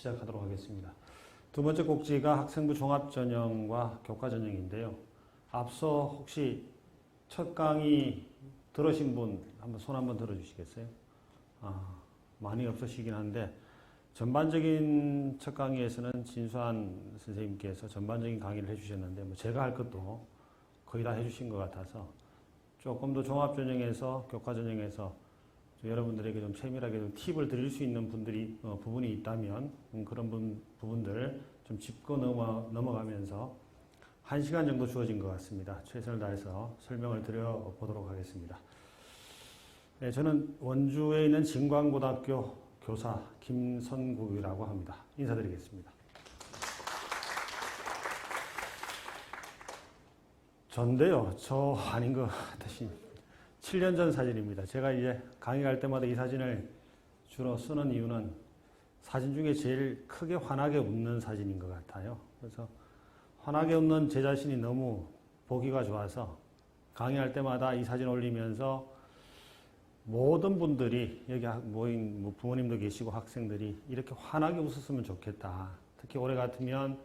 시작하도록 하겠습니다. 두 번째 꼭지가 학생부 종합전형과 교과전형인데요. 앞서 혹시 첫 강의 들으신 분 한번 손 한번 들어주시겠어요? 많이 없으시긴 한데 전반적인 첫 강의에서는 진수한 선생님께서 전반적인 강의를 해주셨는데 제가 할 것도 거의 다 해주신 것 같아서 조금 더 종합전형에서 교과전형에서 여러분들에게 좀 세밀하게 좀 팁을 드릴 수 있는 부분이 있다면 그런 부분들 좀 짚고 넘어가면서 1시간 정도 주어진 것 같습니다. 최선을 다해서 설명을 드려보도록 하겠습니다. 네, 저는 원주에 있는 진광고등학교 교사 김선국이라고 합니다. 인사드리겠습니다. 전데요. 저 아닌 것 같으신 7년 전 사진입니다. 제가 이제 강의 갈 때마다 이 사진을 주로 쓰는 이유는 사진 중에 제일 크게 환하게 웃는 사진인 것 같아요. 그래서 환하게 웃는 제 자신이 너무 보기가 좋아서 강의할 때마다 이 사진 올리면서 모든 분들이 여기 모인 부모님도 계시고 학생들이 이렇게 환하게 웃었으면 좋겠다. 특히 올해 같으면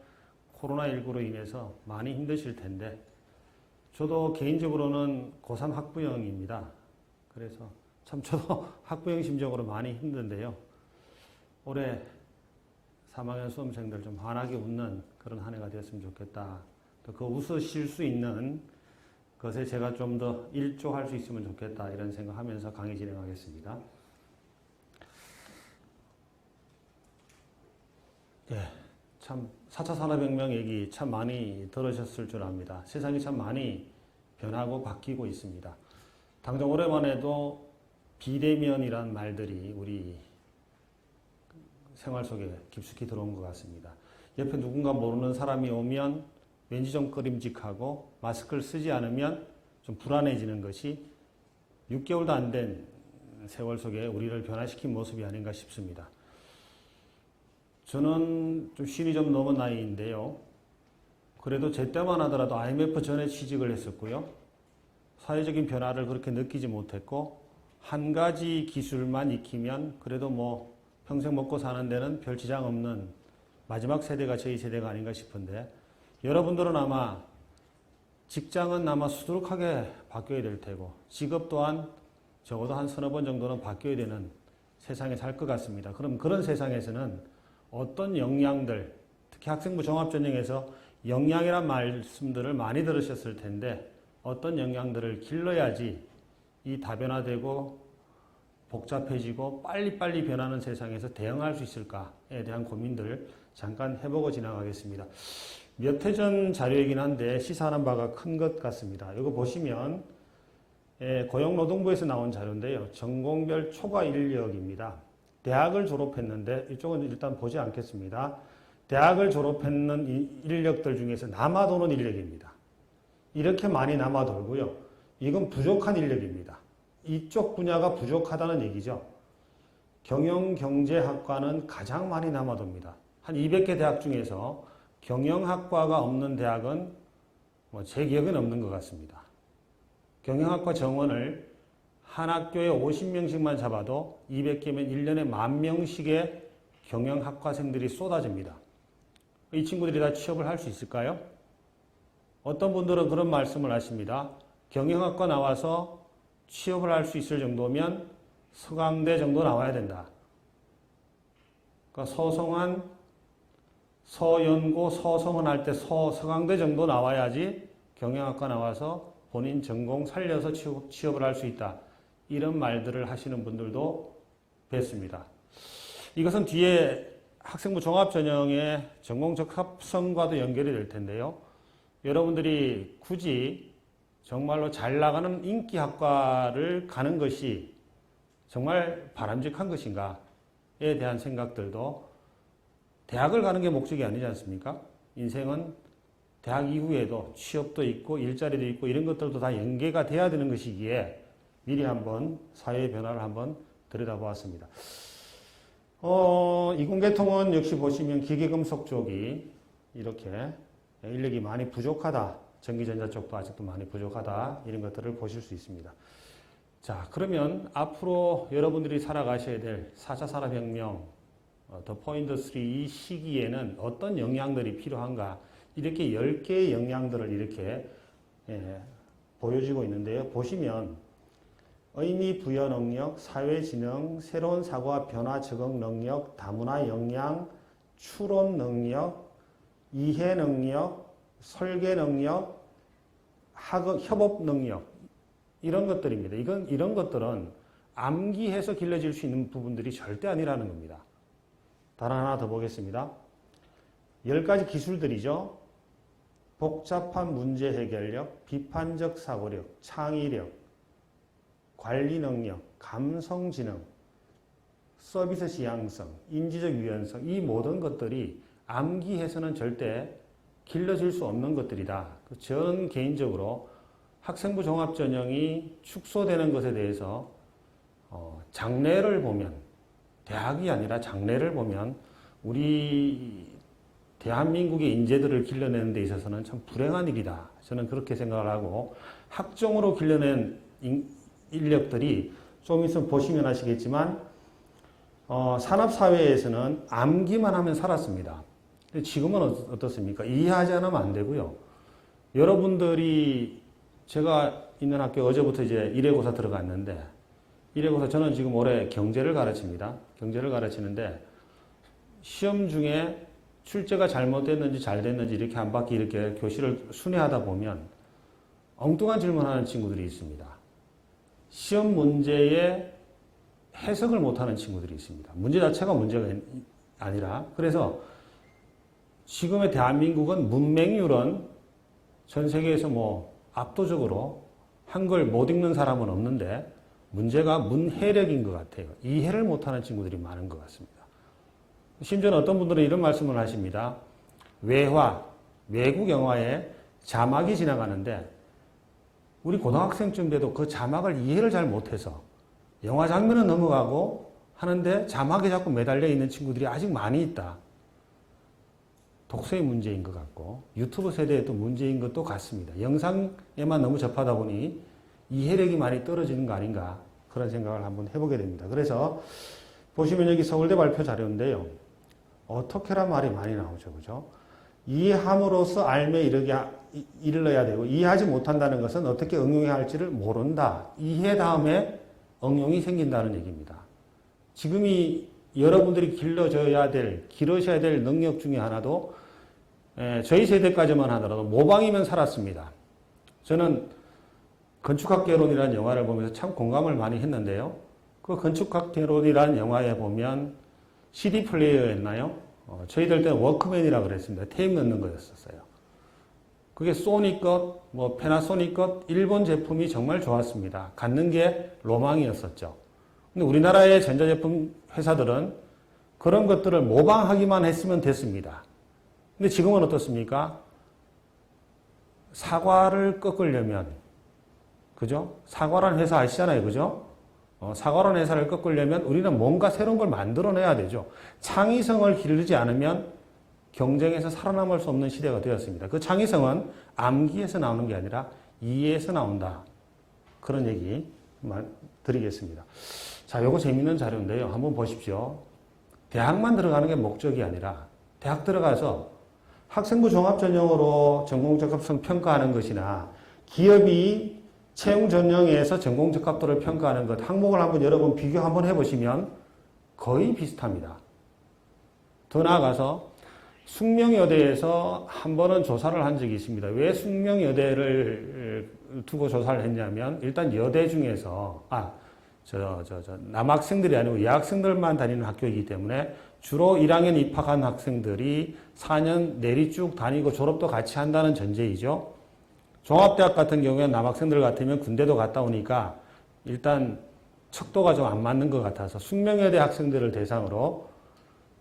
코로나19로 인해서 많이 힘드실 텐데 저도 개인적으로는 고3 학부형입니다. 그래서 참 저도 학부형 심정으로 많이 힘든데요. 올해 3학년 수험생들 좀 환하게 웃는 그런 한 해가 되었으면 좋겠다. 또 그 웃으실 수 있는 것에 제가 좀 더 일조할 수 있으면 좋겠다. 이런 생각하면서 강의 진행하겠습니다. 예, 참 4차 산업혁명 얘기 참 많이 들으셨을 줄 압니다. 세상이 참 많이 변하고 바뀌고 있습니다. 당장 올해만 해도 비대면이란 말들이 우리 생활 속에 깊숙이 들어온 것 같습니다. 옆에 누군가 모르는 사람이 오면 왠지 좀 꺼림직하고 마스크를 쓰지 않으면 좀 불안해지는 것이 6개월도 안 된 세월 속에 우리를 변화시킨 모습이 아닌가 싶습니다. 저는 좀 쉰이 좀 넘은 나이인데요. 그래도 제 때만 하더라도 IMF 전에 취직을 했었고요. 사회적인 변화를 그렇게 느끼지 못했고 한 가지 기술만 익히면 그래도 평생 먹고 사는 데는 별 지장 없는 마지막 세대가 저희 세대가 아닌가 싶은데 여러분들은 아마 직장은 아마 수두룩하게 바뀌어야 될 테고 직업 또한 적어도 한 서너 번 정도는 바뀌어야 되는 세상에 살 것 같습니다. 그럼 그런 세상에서는 어떤 역량들, 특히 학생부 종합전형에서 역량이란 말씀들을 많이 들으셨을 텐데 어떤 역량들을 길러야지 이 다변화되고 복잡해지고 빨리빨리 변하는 세상에서 대응할 수 있을까에 대한 고민들을 잠깐 해보고 지나가겠습니다. 몇 해 전 자료이긴 한데 시사하는 바가 큰 것 같습니다. 이거 보시면 고용노동부에서 나온 자료인데요. 전공별 초과 인력입니다. 대학을 졸업했는데 이쪽은 일단 보지 않겠습니다. 대학을 졸업했는 인력들 중에서 남아도는 인력입니다. 이렇게 많이 남아돌고요. 이건 부족한 인력입니다. 이쪽 분야가 부족하다는 얘기죠. 경영경제학과는 가장 많이 남아돕니다. 한 200개 대학 중에서 경영학과가 없는 대학은 제 기억에는 없는 것 같습니다. 경영학과 정원을 한 학교에 50명씩만 잡아도 200개면 1년에 10,000명씩의 경영학과생들이 쏟아집니다. 이 친구들이 다 취업을 할 수 있을까요? 어떤 분들은 그런 말씀을 하십니다. 경영학과 나와서 취업을 할 수 있을 정도면 서강대 정도 나와야 된다. 그러니까 서성한, 서연고, 서성은 할 때 서강대 정도 나와야지 경영학과 나와서 본인 전공 살려서 취업을 할 수 있다. 이런 말들을 하시는 분들도 뵀습니다. 이것은 뒤에 학생부 종합전형의 전공 적합성과도 연결이 될 텐데요. 여러분들이 굳이 정말로 잘 나가는 인기학과를 가는 것이 정말 바람직한 것인가에 대한 생각들도 대학을 가는 게 목적이 아니지 않습니까? 인생은 대학 이후에도 취업도 있고 일자리도 있고 이런 것들도 다 연계가 돼야 되는 것이기에 미리 한번 사회의 변화를 한번 들여다보았습니다. 이공계통은 역시 보시면 기계금속 쪽이 이렇게 인력이 많이 부족하다. 전기전자 쪽도 아직도 많이 부족하다. 이런 것들을 보실 수 있습니다. 자, 그러면 앞으로 여러분들이 살아가셔야 될 4차 산업혁명 더 포인트 3 이 시기에는 어떤 역량들이 필요한가 이렇게 10개의 역량들을 이렇게 보여주고 있는데요. 보시면 의미 부여 능력, 사회 진흥, 새로운 사고와 변화 적응 능력, 다문화 역량, 추론 능력, 이해 능력, 설계 능력, 협업 능력 이런 것들입니다. 이런 것들은 암기해서 길러질 수 있는 부분들이 절대 아니라는 겁니다. 다른 하나 더 보겠습니다. 10가지 기술들이죠. 복잡한 문제 해결력, 비판적 사고력, 창의력, 관리 능력, 감성 지능, 서비스 지향성, 인지적 유연성 이 모든 것들이 암기해서는 절대 길러질 수 없는 것들이다. 저는 개인적으로 학생부 종합전형이 축소되는 것에 대해서 장래를 보면 대학이 아니라 장래를 보면 우리 대한민국의 인재들을 길러내는 데 있어서는 참 불행한 일이다. 저는 그렇게 생각을 하고 학종으로 길러낸 인력들이 좀 있으면 보시면 아시겠지만 산업사회에서는 암기만 하면 살았습니다. 근데 지금은 어떻습니까? 이해하지 않으면 안 되고요. 여러분들이 제가 있는 학교 어제부터 이제 1회고사 들어갔는데 1회고사 저는 지금 올해 경제를 가르칩니다. 경제를 가르치는데 시험 중에 출제가 잘못됐는지 잘 됐는지 이렇게 한 바퀴 이렇게 교실을 순회하다 보면 엉뚱한 질문하는 친구들이 있습니다. 시험 문제에 해석을 못하는 친구들이 있습니다. 문제 자체가 문제가 아니라 그래서 지금의 대한민국은 문맹률은 전 세계에서 압도적으로 한글 못 읽는 사람은 없는데 문제가 문해력인 것 같아요. 이해를 못하는 친구들이 많은 것 같습니다. 심지어는 어떤 분들은 이런 말씀을 하십니다. 외화, 외국 영화에 자막이 지나가는데 우리 고등학생쯤 돼도 그 자막을 이해를 잘 못해서 영화 장면은 넘어가고 하는데 자막에 자꾸 매달려 있는 친구들이 아직 많이 있다. 독서의 문제인 것 같고 유튜브 세대에도 문제인 것도 같습니다. 영상에만 너무 접하다 보니 이해력이 많이 떨어지는 거 아닌가 그런 생각을 한번 해보게 됩니다. 그래서 보시면 여기 서울대 발표 자료인데요. 어떻게란 말이 많이 나오죠. 그죠? 이해함으로써 알매 이르러야 되고 이해하지 못한다는 것은 어떻게 응용해야 할지를 모른다. 이해 다음에 응용이 생긴다는 얘기입니다. 지금이 여러분들이 길러셔야 될 능력 중에 하나도 저희 세대까지만 하더라도 모방이면 살았습니다. 저는 건축학개론이라는 영화를 보면서 참 공감을 많이 했는데요. 그 건축학개론이라는 영화에 보면 CD 플레이어였나요? 저희들 때는 워크맨이라고 그랬습니다. 테이프 넣는 거였었어요. 그게 소니 것, 페나소닉 것, 일본 제품이 정말 좋았습니다. 갖는 게 로망이었었죠. 근데 우리나라의 전자제품 회사들은 그런 것들을 모방하기만 했으면 됐습니다. 근데 지금은 어떻습니까? 사과를 꺾으려면, 그죠? 사과라는 회사 아시잖아요. 그죠? 사과라는 회사를 꺾으려면 우리는 뭔가 새로운 걸 만들어내야 되죠. 창의성을 기르지 않으면 경쟁에서 살아남을 수 없는 시대가 되었습니다. 그 창의성은 암기에서 나오는 게 아니라 이해에서 나온다. 그런 얘기 드리겠습니다. 자, 요거 재밌는 자료인데요. 한번 보십시오. 대학만 들어가는 게 목적이 아니라 대학 들어가서 학생부 종합전형으로 전공적합성 평가하는 것이나 기업이 채용 전형에서 전공적합도를 평가하는 것 항목을 한번 여러 번 비교 한번 해보시면 거의 비슷합니다. 더 나아가서 숙명여대에서 한 번은 조사를 한 적이 있습니다. 왜 숙명여대를 두고 조사를 했냐면 일단 여대 중에서 남학생들이 아니고 여학생들만 다니는 학교이기 때문에 주로 1학년 입학한 학생들이 4년 내리 쭉 다니고 졸업도 같이 한다는 전제이죠. 종합대학 같은 경우에는 남학생들 같으면 군대도 갔다 오니까 일단 척도가 좀 안 맞는 것 같아서 숙명여대 학생들을 대상으로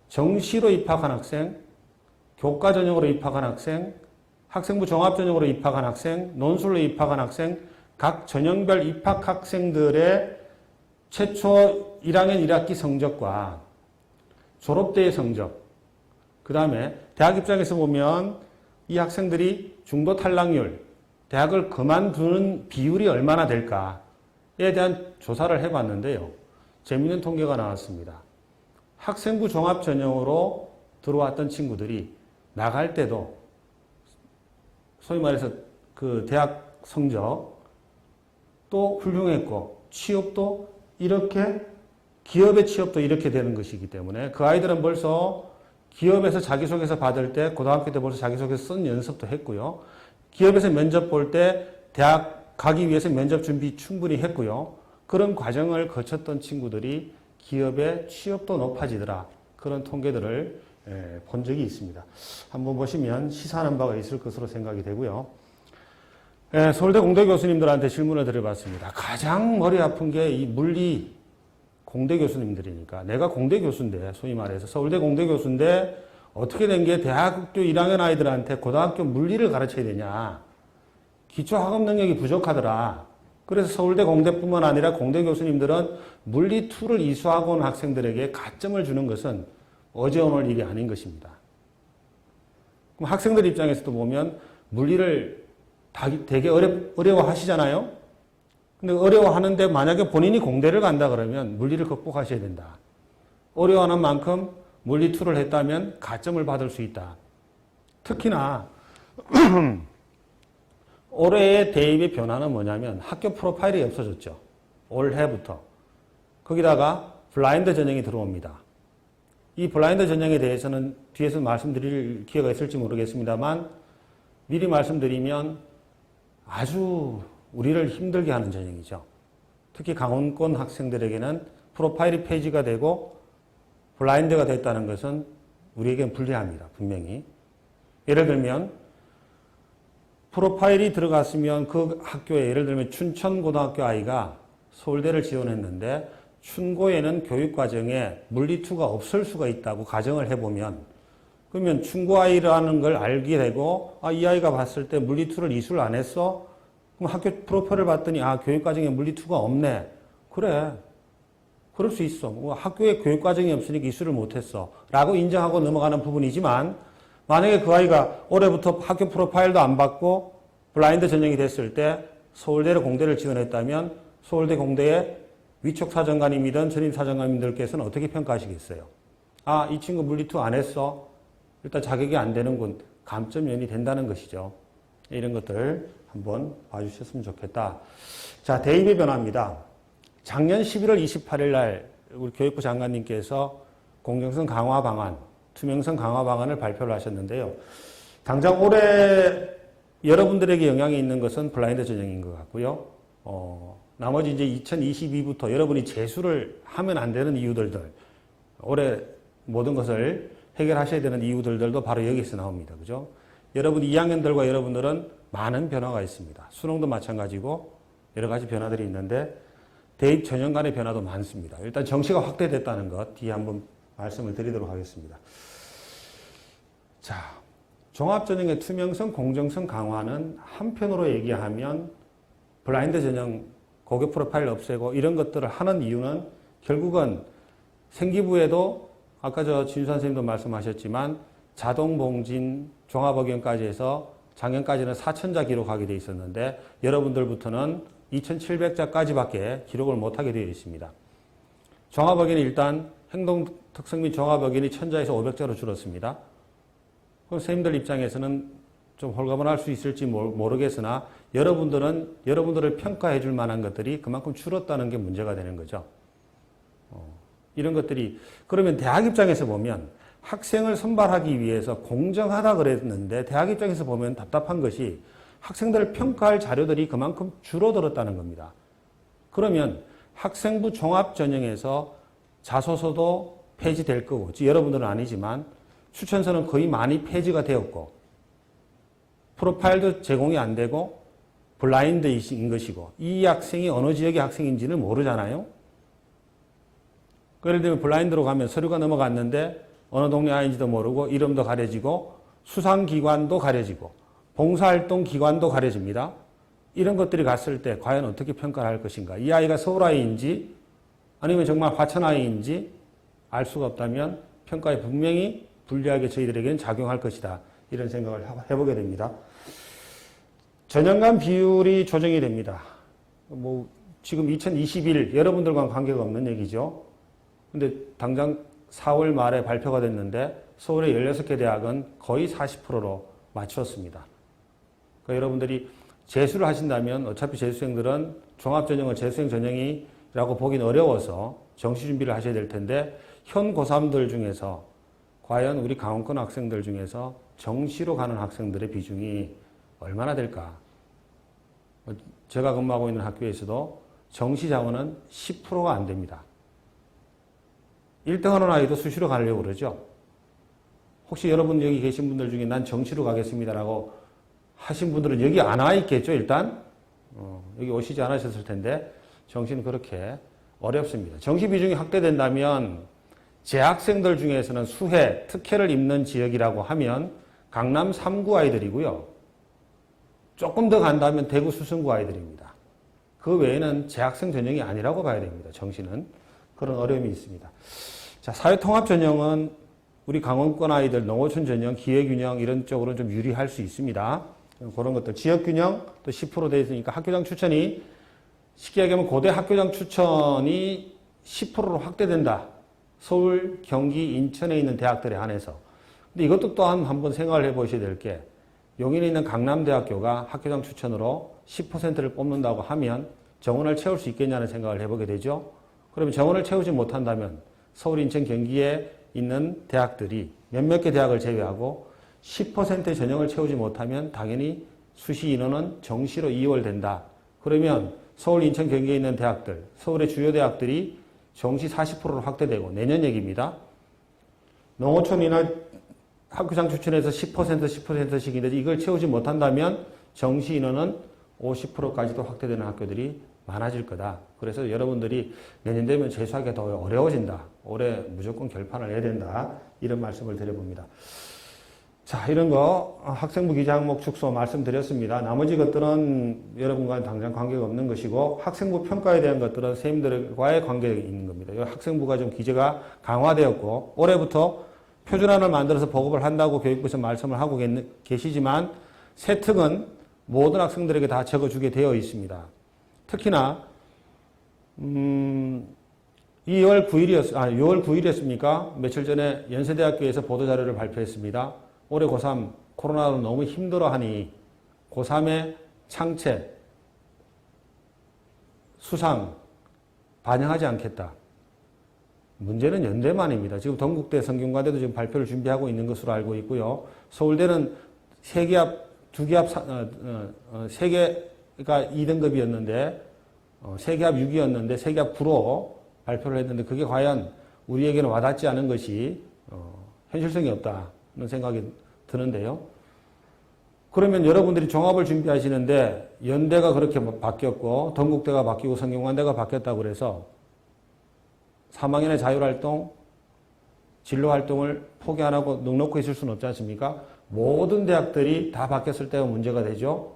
정시로 입학한 학생, 교과 전형으로 입학한 학생, 학생부 종합 전형으로 입학한 학생, 논술로 입학한 학생, 각 전형별 입학 학생들의 최초 1학년 1학기 성적과 졸업대의 성적, 그 다음에 대학 입장에서 보면 이 학생들이 중도 탈락률, 대학을 그만두는 비율이 얼마나 될까에 대한 조사를 해봤는데요. 재미있는 통계가 나왔습니다. 학생부 종합 전형으로 들어왔던 친구들이 나갈 때도 소위 말해서 그 대학 성적 또 훌륭했고 취업도 이렇게 기업의 취업도 이렇게 되는 것이기 때문에 그 아이들은 벌써 기업에서 자기소개서 받을 때 고등학교 때 벌써 자기소개서 쓴 연습도 했고요. 기업에서 면접 볼 때 대학 가기 위해서 면접 준비 충분히 했고요. 그런 과정을 거쳤던 친구들이 기업의 취업도 높아지더라. 그런 통계들을 본 적이 있습니다. 한번 보시면 시사하는 바가 있을 것으로 생각이 되고요. 서울대 공대 교수님들한테 질문을 드려봤습니다. 가장 머리 아픈 게 이 물리 공대 교수님들이니까 내가 공대 교수인데 소위 말해서 서울대 공대 교수인데 어떻게 된 게 대학교 1학년 아이들한테 고등학교 물리를 가르쳐야 되냐. 기초학업 능력이 부족하더라. 그래서 서울대 공대뿐만 아니라 공대 교수님들은 물리 2를 이수하고 온 학생들에게 가점을 주는 것은 어제 오늘 일이 아닌 것입니다. 그럼 학생들 입장에서도 보면 물리를 되게 어려워하시잖아요. 근데 어려워하는데 만약에 본인이 공대를 간다 그러면 물리를 극복하셔야 된다. 어려워하는 만큼 물리 2를 했다면 가점을 받을 수 있다. 특히나 올해의 대입의 변화는 뭐냐면 학교 프로파일이 없어졌죠. 올해부터. 거기다가 블라인드 전형이 들어옵니다. 이 블라인드 전형에 대해서는 뒤에서 말씀드릴 기회가 있을지 모르겠습니다만 미리 말씀드리면 아주 우리를 힘들게 하는 전형이죠. 특히 강원권 학생들에게는 프로파일이 폐지가 되고 블라인드가 됐다는 것은 우리에겐 불리합니다. 분명히. 예를 들면 프로파일이 들어갔으면 그 학교에 예를 들면 춘천고등학교 아이가 서울대를 지원했는데 춘고에는 교육과정에 물리2가 없을 수가 있다고 가정을 해보면 그러면 춘고 아이라는 걸 알게 되고 이 아이가 봤을 때 물리2를 이수를 안 했어? 그럼 학교 프로파일을 봤더니 교육과정에 물리2가 없네. 그래. 그럴 수 있어. 학교에 교육과정이 없으니까 이수를 못했어. 라고 인정하고 넘어가는 부분이지만 만약에 그 아이가 올해부터 학교 프로파일도 안 받고 블라인드 전형이 됐을 때 서울대를 공대를 지원했다면 서울대 공대의 위촉 사정관님이든 전임 사정관님들께서는 어떻게 평가하시겠어요? 이 친구 물리2 안 했어. 일단 자격이 안 되는군. 감점연이 된다는 것이죠. 이런 것들 한번 봐주셨으면 좋겠다. 자, 대입의 변화입니다. 작년 11월 28일 날 우리 교육부 장관님께서 공정성 강화 방안, 투명성 강화 방안을 발표를 하셨는데요. 당장 올해 여러분들에게 영향이 있는 것은 블라인드 전형인 것 같고요. 나머지 이제 2022부터 여러분이 재수를 하면 안 되는 이유들들, 올해 모든 것을 해결하셔야 되는 이유들도 바로 여기서 나옵니다. 그죠? 여러분 2학년들과 여러분들은 많은 변화가 있습니다. 수능도 마찬가지고 여러 가지 변화들이 있는데 대입 전형 간의 변화도 많습니다. 일단 정시가 확대됐다는 것 뒤에 한번 말씀을 드리도록 하겠습니다. 자, 종합전형의 투명성, 공정성 강화는 한편으로 얘기하면 블라인드 전형, 고교 프로파일 없애고 이런 것들을 하는 이유는 결국은 생기부에도 아까 진수 선생님도 말씀하셨지만 자동봉진 종합억연까지 해서 작년까지는 4,000자 기록하게 되어 있었는데 여러분들부터는 2,700자까지밖에 기록을 못하게 되어 있습니다. 종합억연이 일단 행동특성 및 종합억연이 1,000자에서 500자로 줄었습니다. 그럼 선생님들 입장에서는 좀 홀가분할 수 있을지 모르겠으나 여러분들을 평가해 줄 만한 것들이 그만큼 줄었다는 게 문제가 되는 거죠. 이런 것들이 그러면 대학 입장에서 보면 학생을 선발하기 위해서 공정하다 그랬는데 대학 입장에서 보면 답답한 것이 학생들을 평가할 자료들이 그만큼 줄어들었다는 겁니다. 그러면 학생부 종합전형에서 자소서도 폐지될 거고 여러분들은 아니지만 추천서는 거의 많이 폐지가 되었고 프로파일도 제공이 안 되고 블라인드인 것이고 이 학생이 어느 지역의 학생인지는 모르잖아요. 예를 들면 블라인드로 가면 서류가 넘어갔는데 어느 동네 아이인지도 모르고 이름도 가려지고 수상기관도 가려지고 봉사활동 기관도 가려집니다. 이런 것들이 갔을 때 과연 어떻게 평가를 할 것인가. 이 아이가 서울 아이인지 아니면 정말 화천 아이인지 알 수가 없다면 평가에 분명히 불리하게 저희들에게는 작용할 것이다. 이런 생각을 해보게 됩니다. 전형간 비율이 조정이 됩니다. 지금 2021 여러분들과는 관계가 없는 얘기죠. 근데 당장 4월 말에 발표가 됐는데 서울의 16개 대학은 거의 40%로 맞추었습니다. 그러니까 여러분들이 재수를 하신다면 어차피 재수생들은 종합전형은 재수생 전형이라고 보기는 어려워서 정시 준비를 하셔야 될 텐데 현 고3들 중에서 과연 우리 강원권 학생들 중에서 정시로 가는 학생들의 비중이 얼마나 될까? 제가 근무하고 있는 학교에서도 정시 자원은 10%가 안 됩니다. 1등 하는 아이도 수시로 가려고 그러죠. 혹시 여러분 여기 계신 분들 중에 난 정시로 가겠습니다라고 하신 분들은 여기 안 와 있겠죠, 일단? 여기 오시지 않으셨을 텐데 정시는 그렇게 어렵습니다. 정시 비중이 확대된다면 재학생들 중에서는 수혜, 특혜를 입는 지역이라고 하면 강남 3구 아이들이고요. 조금 더 간다면 대구 수성구 아이들입니다. 그 외에는 재학생 전형이 아니라고 봐야 됩니다. 정시는. 그런 어려움이 있습니다. 자, 사회통합 전형은 우리 강원권 아이들, 농어촌 전형, 기회균형 이런 쪽으로는 좀 유리할 수 있습니다. 그런 것들. 지역균형 또 10% 돼 있으니까 학교장 추천이 쉽게 얘기하면 고대 학교장 추천이 10%로 확대된다. 서울, 경기, 인천에 있는 대학들에 한해서. 근데 이것도 또한 한번 생각을 해보셔야 될 게 용인에 있는 강남대학교가 학교장 추천으로 10%를 뽑는다고 하면 정원을 채울 수 있겠냐는 생각을 해보게 되죠. 그러면 정원을 채우지 못한다면 서울, 인천, 경기에 있는 대학들이 몇몇 개 대학을 제외하고 10%의 전형을 채우지 못하면 당연히 수시 인원은 정시로 이월된다. 그러면 서울, 인천, 경기에 있는 대학들, 서울의 주요 대학들이 정시 40%로 확대되고 내년 얘기입니다. 농어촌이나 학교장 추천에서 10%씩인데 이걸 채우지 못한다면 정시 인원은 50%까지도 확대되는 학교들이 많아질 거다. 그래서 여러분들이 내년 되면 재수하기가 더 어려워진다. 올해 무조건 결판을 내야 된다. 이런 말씀을 드려봅니다. 자, 이런 거 학생부 기재 항목 축소 말씀드렸습니다. 나머지 것들은 여러분과는 당장 관계가 없는 것이고 학생부 평가에 대한 것들은 선생님들과의 관계가 있는 겁니다. 이 학생부가 좀 기재가 강화되었고 올해부터 표준안을 만들어서 보급을 한다고 교육부에서 말씀을 하고 계시지만 새 특은 모든 학생들에게 다 적어주게 되어 있습니다. 특히나 6월 9일이었습니까? 며칠 전에 연세대학교에서 보도자료를 발표했습니다. 올해 고3 코로나로 너무 힘들어하니 고3의 창체, 수상 반영하지 않겠다. 문제는 연대만입니다. 지금 동국대, 성균관대도 지금 발표를 준비하고 있는 것으로 알고 있고요. 서울대는 세 개가 2등급이었는데, 세계합 6이었는데, 세계합 9로 발표를 했는데, 그게 과연 우리에게는 와닿지 않은 것이, 현실성이 없다는 생각이 드는데요. 그러면 여러분들이 종합을 준비하시는데, 연대가 그렇게 바뀌었고, 동국대가 바뀌고, 성균관대가 바뀌었다고 그래서, 3학년의 자율활동, 진로활동을 포기 안 하고 넉넉히 있을 수는 없지 않습니까? 모든 대학들이 다 바뀌었을 때가 문제가 되죠.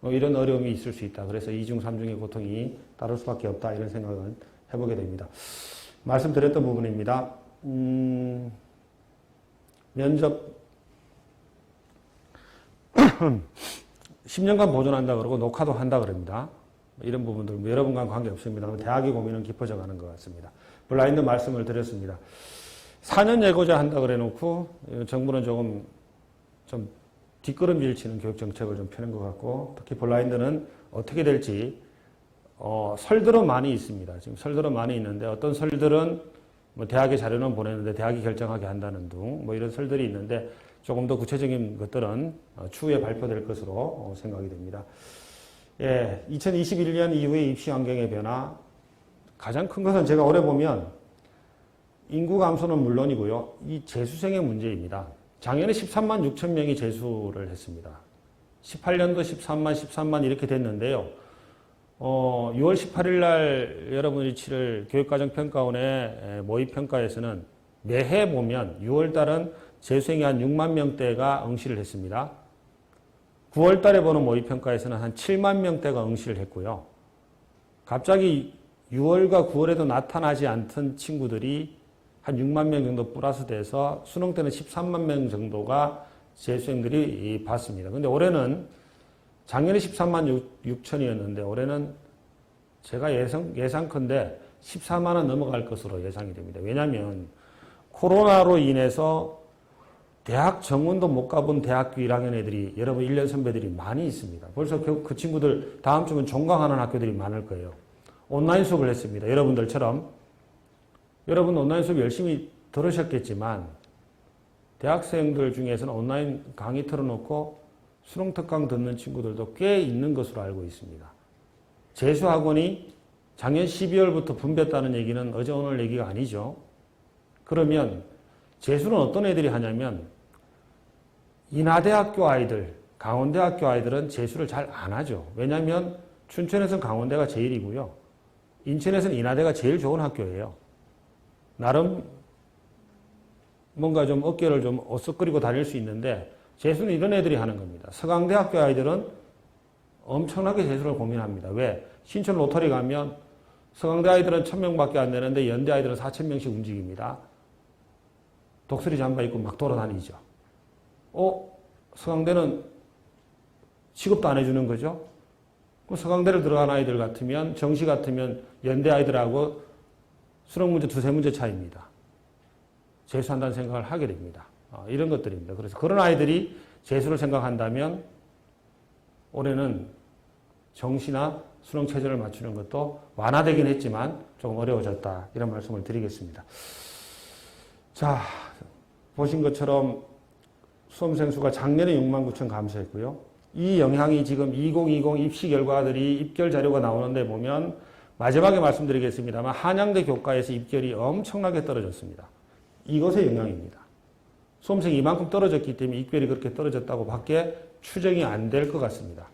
이런 어려움이 있을 수 있다. 그래서 2중, 3중의 고통이 따를 수밖에 없다. 이런 생각은 해보게 됩니다. 말씀드렸던 부분입니다. 면접 10년간 보존한다 그러고 녹화도 한다 그럽니다. 이런 부분들 여러분과는 관계없습니다. 대학의 고민은 깊어져 가는 것 같습니다. 블라인드 말씀을 드렸습니다. 4년 예고자 한다 그래 놓고 정부는 좀 뒷걸음질 치는 교육정책을 좀 펴는 것 같고 특히 블라인드는 어떻게 될지 설들은 많이 있습니다. 지금 설들은 많이 있는데 어떤 설들은 뭐 대학에 자료는 보내는데 대학이 결정하게 한다는 등 뭐 이런 설들이 있는데 조금 더 구체적인 것들은 추후에 발표될 것으로 생각이 됩니다. 예, 2021년 이후의 입시 환경의 변화 가장 큰 것은 제가 올해 보면 인구 감소는 물론이고요. 이 재수생의 문제입니다. 작년에 13만 6천 명이 재수를 했습니다. 18년도 13만 이렇게 됐는데요. 6월 18일 날 여러분이 치를 교육과정평가원의 모의평가에서는 매해 보면 6월 달은 재수생이 한 6만 명대가 응시를 했습니다. 9월 달에 보는 모의평가에서는 한 7만 명대가 응시를 했고요. 갑자기 6월과 9월에도 나타나지 않던 친구들이 한 6만 명 정도 플러스 돼서 수능 때는 13만 명 정도가 재수생들이 봤습니다. 근데 올해는 작년에 13만 6천이었는데 올해는 제가 예상컨대 14만 원 넘어갈 것으로 예상이 됩니다. 왜냐하면 코로나로 인해서 대학 정원도 못 가본 대학교 1학년 애들이 여러분 1년 선배들이 많이 있습니다. 벌써 그 친구들 다음 주면 종강하는 학교들이 많을 거예요. 온라인 수업을 했습니다. 여러분들처럼. 여러분 온라인 수업 열심히 들으셨겠지만 대학생들 중에서는 온라인 강의 틀어놓고 수능 특강 듣는 친구들도 꽤 있는 것으로 알고 있습니다. 재수학원이 작년 12월부터 붐볐다는 얘기는 어제 오늘 얘기가 아니죠. 그러면 재수는 어떤 애들이 하냐면 인하대학교 아이들, 강원대학교 아이들은 재수를 잘 안 하죠. 왜냐하면 춘천에서는 강원대가 제일이고요. 인천에서는 인하대가 제일 좋은 학교예요. 나름 뭔가 좀 어깨를 좀 어쓱거리고 다닐 수 있는데 재수는 이런 애들이 하는 겁니다. 서강대학교 아이들은 엄청나게 재수를 고민합니다. 왜? 신촌 로터리 가면 서강대 아이들은 1000명밖에 안 되는데 연대 아이들은 4000명씩 움직입니다. 독수리 잠바 입고 막 돌아다니죠. 서강대는 취급도 안 해주는 거죠. 서강대를 들어간 아이들 같으면 정시 같으면 연대 아이들하고 수능 문제 두세 문제 차이입니다. 재수한다는 생각을 하게 됩니다. 이런 것들입니다. 그래서 그런 아이들이 재수를 생각한다면 올해는 정시나 수능 체제를 맞추는 것도 완화되긴 했지만 조금 어려워졌다. 이런 말씀을 드리겠습니다. 자, 보신 것처럼 수험생 수가 작년에 69,000 감소했고요. 이 영향이 지금 2020 입시 결과들이 입결 자료가 나오는데 보면 마지막에 말씀드리겠습니다만 한양대 교과에서 입결이 엄청나게 떨어졌습니다. 이것의 영향입니다. 수험생이 이만큼 떨어졌기 때문에 입결이 그렇게 떨어졌다고 밖에 추정이 안 될 것 같습니다.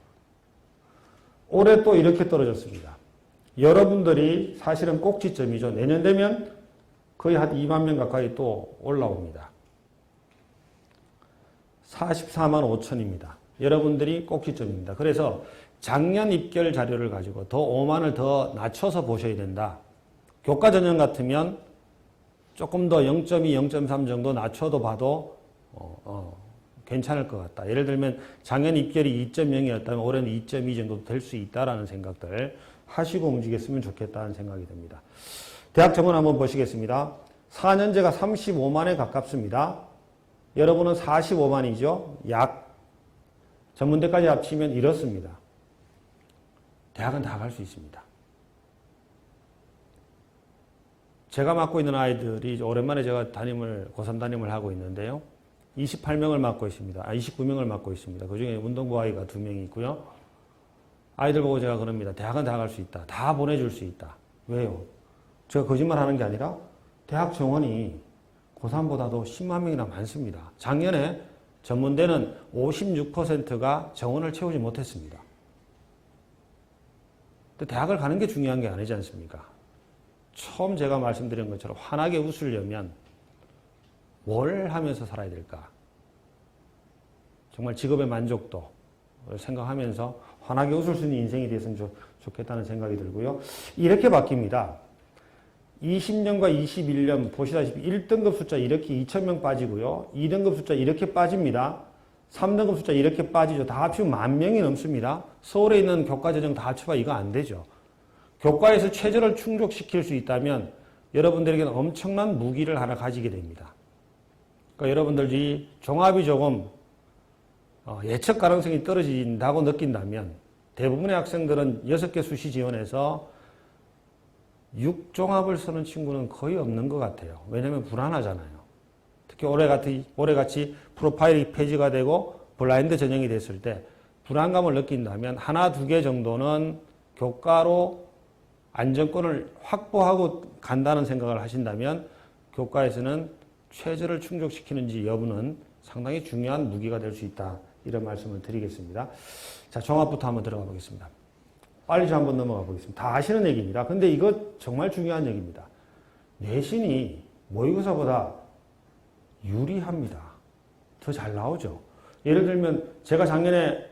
올해 또 이렇게 떨어졌습니다. 여러분들이 사실은 꼭지점이죠. 내년 되면 거의 한 2만 명 가까이 또 올라옵니다. 44만 5천입니다. 여러분들이 꼭지점입니다. 그래서 작년 입결 자료를 가지고 더 5만을 더 낮춰서 보셔야 된다. 교과 전형 같으면 조금 더 0.2, 0.3 정도 낮춰도 봐도 괜찮을 것 같다. 예를 들면 작년 입결이 2.0이었다면 올해는 2.2 정도 될 수 있다라는 생각들 하시고 움직였으면 좋겠다는 생각이 듭니다. 대학 정원 한번 보시겠습니다. 4년제가 35만에 가깝습니다. 여러분은 45만이죠. 약 전문대까지 합치면 이렇습니다. 대학은 다 갈 수 있습니다. 제가 맡고 있는 아이들이 오랜만에 제가 고3 담임을 하고 있는데요. 28명을 맡고 있습니다. 29명을 맡고 있습니다. 그중에 운동부 아이가 2명이 있고요. 아이들 보고 제가 그럽니다. 대학은 다 갈 수 있다. 다 보내줄 수 있다. 왜요? 제가 거짓말 하는 게 아니라 대학 정원이 고3보다도 10만 명이나 많습니다. 작년에 전문대는 56%가 정원을 채우지 못했습니다. 근데 대학을 가는 게 중요한 게 아니지 않습니까? 처음 제가 말씀드린 것처럼 환하게 웃으려면 뭘 하면서 살아야 될까? 정말 직업의 만족도를 생각하면서 환하게 웃을 수 있는 인생이 됐으면 좋겠다는 생각이 들고요. 이렇게 바뀝니다. 20년과 21년 보시다시피 1등급 숫자 이렇게 2,000명 빠지고요. 2등급 숫자 이렇게 빠집니다. 3등급 숫자 이렇게 빠지죠. 다 합치면 10,000명이 넘습니다. 서울에 있는 교과전형 다 합쳐봐 이거 안 되죠. 교과에서 최저를 충족시킬 수 있다면 여러분들에게는 엄청난 무기를 하나 가지게 됩니다. 그러니까 여러분들이 종합이 조금 예측 가능성이 떨어진다고 느낀다면 대부분의 학생들은 6개 수시 지원해서 6종합을 쓰는 친구는 거의 없는 것 같아요. 왜냐하면 불안하잖아요. 특히 올해같이 프로파일이 폐지가 되고 블라인드 전형이 됐을 때 불안감을 느낀다면 하나, 2개 정도는 교과로 안정권을 확보하고 간다는 생각을 하신다면 교과에서는 최저를 충족시키는지 여부는 상당히 중요한 무기가 될 수 있다. 이런 말씀을 드리겠습니다. 자, 종합부터 한번 들어가 보겠습니다. 빨리 좀 한번 넘어가 보겠습니다. 다 아시는 얘기입니다. 근데 이거 정말 중요한 얘기입니다. 내신이 모의고사보다 유리합니다. 더 잘 나오죠. 예를 들면 제가 작년에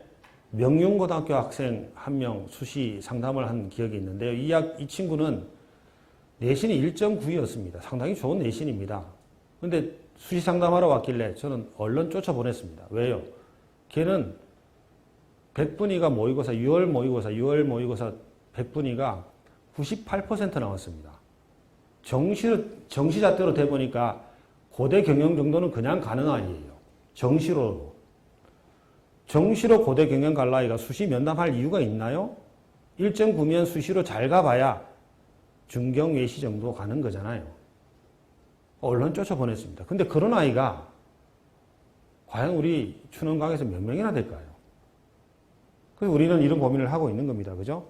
명륜고등학교 학생 한 명 수시 상담을 한 기억이 있는데요. 이 친구는 내신이 1.9였습니다. 상당히 좋은 내신입니다. 근데 수시 상담하러 왔길래 저는 얼른 쫓아보냈습니다. 왜요? 걔는 100분위가 모의고사, 6월 모의고사 100분위가 98% 나왔습니다. 정시잣대로 돼보니까 고대 경영 정도는 그냥 가는 아이예요. 정시로. 정시로 고대 경영 갈 아이가 수시 면담할 이유가 있나요? 1.9면 수시로 잘 가봐야 중경 외시 정도 가는 거잖아요. 언론 쫓아보냈습니다. 근데 그런 아이가 과연 우리 춘원강에서 몇 명이나 될까요? 그래서 우리는 이런 고민을 하고 있는 겁니다. 그죠?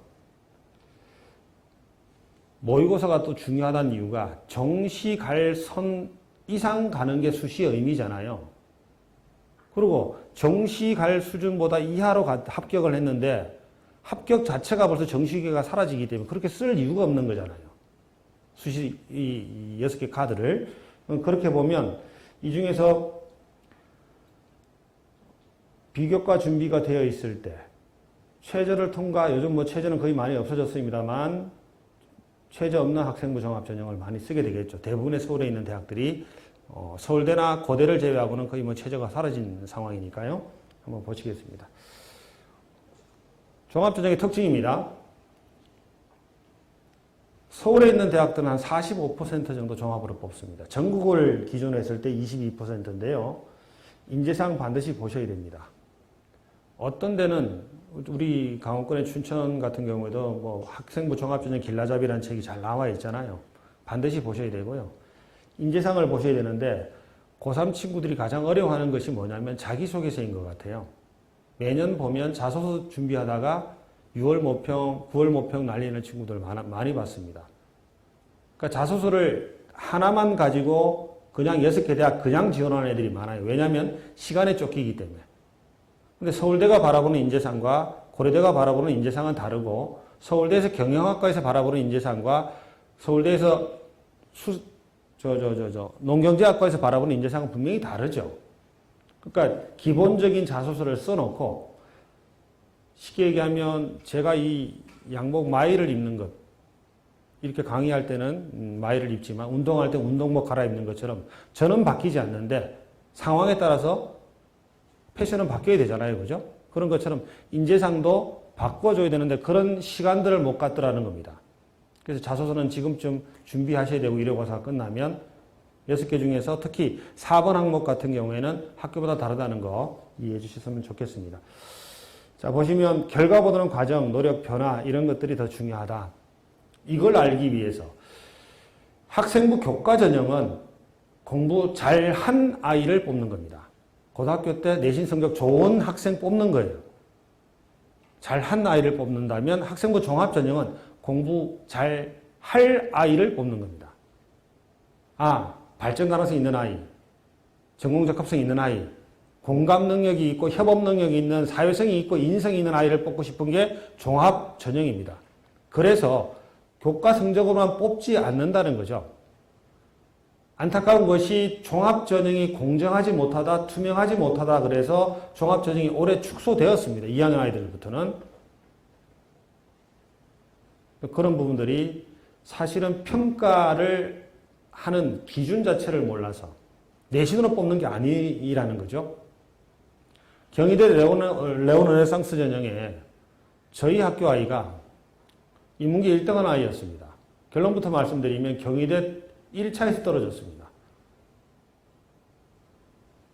모의고사가 또 중요하다는 이유가 정시 갈 선 이상 가는 게 수시의 의미잖아요. 그리고 정시 갈 수준보다 이하로 합격을 했는데 합격 자체가 벌써 정시계가 사라지기 때문에 그렇게 쓸 이유가 없는 거잖아요. 수시 이 6개 카드를. 그렇게 보면 이 중에서 비교과 준비가 되어 있을 때 최저를 통과, 요즘 뭐 최저는 거의 많이 없어졌습니다만 최저 없는 학생부 종합전형을 많이 쓰게 되겠죠. 대부분의 서울에 있는 대학들이 서울대나 고대를 제외하고는 거의 뭐 최저가 사라진 상황이니까요. 한번 보시겠습니다. 종합전형의 특징입니다. 서울에 있는 대학들은 한 45% 정도 종합으로 뽑습니다. 전국을 기준으로 했을 때 22%인데요. 인재상 반드시 보셔야 됩니다. 어떤 데는 우리 강원권의 춘천 같은 경우에도 뭐 학생부 종합전형 길라잡이라는 책이 잘 나와 있잖아요. 반드시 보셔야 되고요. 인재상을 보셔야 되는데 고3 친구들이 가장 어려워하는 것이 뭐냐면 자기소개서인 것 같아요. 매년 보면 자소서 준비하다가 6월 모평, 9월 모평 날리는 친구들 많이 봤습니다. 그러니까 자소서를 하나만 가지고 그냥 6개 대학 그냥 지원하는 애들이 많아요. 왜냐하면 시간에 쫓기기 때문에. 근데 서울대가 바라보는 인재상과 고려대가 바라보는 인재상은 다르고 서울대에서 경영학과에서 바라보는 인재상과 서울대에서 농경제학과에서 바라보는 인재상은 분명히 다르죠. 그러니까 기본적인 자소서를 써놓고 쉽게 얘기하면 제가 이 양복 마이를 입는 것 이렇게 강의할 때는 마이를 입지만 운동할 때 운동복 갈아입는 것처럼 저는 바뀌지 않는데 상황에 따라서 패션은 바뀌어야 되잖아요. 그죠? 그런 것처럼 인재상도 바꿔줘야 되는데 그런 시간들을 못 갖더라는 겁니다. 그래서 자소서는 지금쯤 준비하셔야 되고 이력고사가 끝나면 6개 중에서 특히 4번 항목 같은 경우에는 학교보다 다르다는 거 이해해 주셨으면 좋겠습니다. 자, 보시면 결과 보도는 과정, 노력, 변화 이런 것들이 더 중요하다. 이걸 알기 위해서 학생부 교과 전형은 공부 잘한 아이를 뽑는 겁니다. 고등학교 때 내신 성적 좋은 학생 뽑는 거예요. 잘한 아이를 뽑는다면 학생부 종합전형은 공부 잘 할 아이를 뽑는 겁니다. 발전 가능성이 있는 아이, 전공적합성이 있는 아이, 공감 능력이 있고 협업 능력이 있는 사회성이 있고 인성이 있는 아이를 뽑고 싶은 게 종합전형입니다. 그래서 교과 성적으로만 뽑지 않는다는 거죠. 안타까운 것이 종합전형이 공정하지 못하다, 투명하지 못하다 그래서 종합전형이 올해 축소되었습니다. 2학년 아이들부터는. 그런 부분들이 사실은 평가를 하는 기준 자체를 몰라서 내신으로 뽑는 게 아니라는 거죠. 경희대 레오르네상스 전형에 저희 학교 아이가 인문계 1등한 아이였습니다. 결론부터 말씀드리면 경희대 1차에서 떨어졌습니다.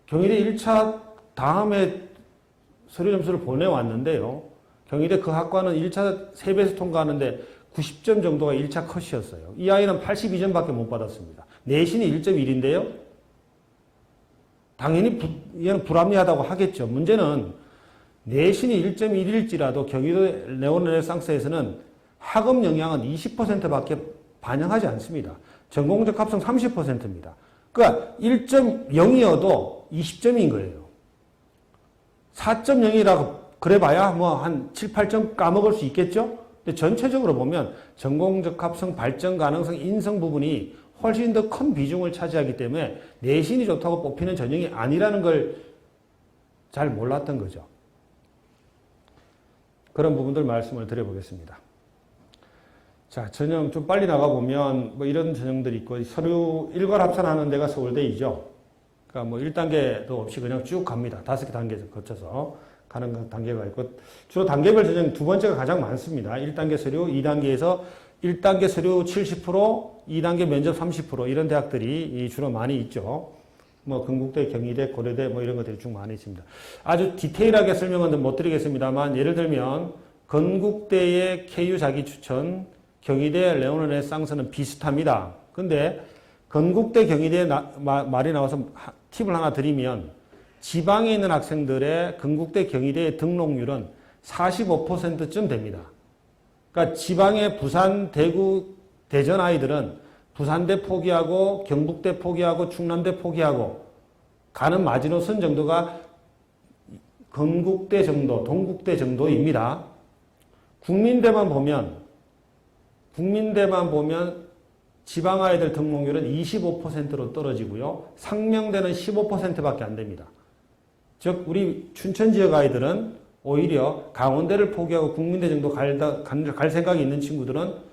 경희대 1차 다음에 서류 점수를 보내왔는데요. 경희대 그 학과는 1차 3배에서 통과하는데 90점 정도가 1차 컷이었어요. 이 아이는 82점밖에 못 받았습니다. 내신이 1.1인데요. 당연히 얘는 불합리하다고 하겠죠. 문제는 내신이 1.1일지라도 경희대 레오르네상스에서는 학업 역량은 20%밖에 반영하지 않습니다. 전공적 합성 30%입니다. 그러니까 1.0이어도 20점인 거예요. 4.0이라고 그래봐야 뭐 한 7, 8점 까먹을 수 있겠죠? 근데 전체적으로 보면 전공적 합성, 발전 가능성, 인성 부분이 훨씬 더 큰 비중을 차지하기 때문에 내신이 좋다고 뽑히는 전형이 아니라는 걸 잘 몰랐던 거죠. 그런 부분들 말씀을 드려보겠습니다. 자, 전형 좀 빨리 나가보면 뭐 이런 전형들이 있고 서류 일괄 합산하는 데가 서울대이죠. 그러니까 뭐 1단계도 없이 그냥 쭉 갑니다. 5개 단계에서 거쳐서 가는 단계가 있고 주로 단계별 전형 두 번째가 가장 많습니다. 1단계 서류, 2단계에서 1단계 서류 70%, 2단계 면접 30% 이런 대학들이 주로 많이 있죠. 뭐 건국대, 경희대, 고려대 뭐 이런 것들이 쭉 많이 있습니다. 아주 디테일하게 설명은 못 드리겠습니다만 예를 들면 건국대의 KU 자기 추천, 경희대 레오네상스는 비슷합니다. 근데 건국대, 경희대 말이 나와서 팁을 하나 드리면 지방에 있는 학생들의 건국대, 경희대의 등록률은 45%쯤 됩니다. 그러니까 지방의 부산, 대구, 대전 아이들은 부산대 포기하고 경북대 포기하고 충남대 포기하고 가는 마지노선 정도가 건국대 정도, 동국대 정도입니다. 국민대만 보면 지방 아이들 등록률은 25%로 떨어지고요. 상명대는 15%밖에 안 됩니다. 즉 우리 춘천 지역 아이들은 오히려 강원대를 포기하고 국민대 정도 갈 생각이 있는 친구들은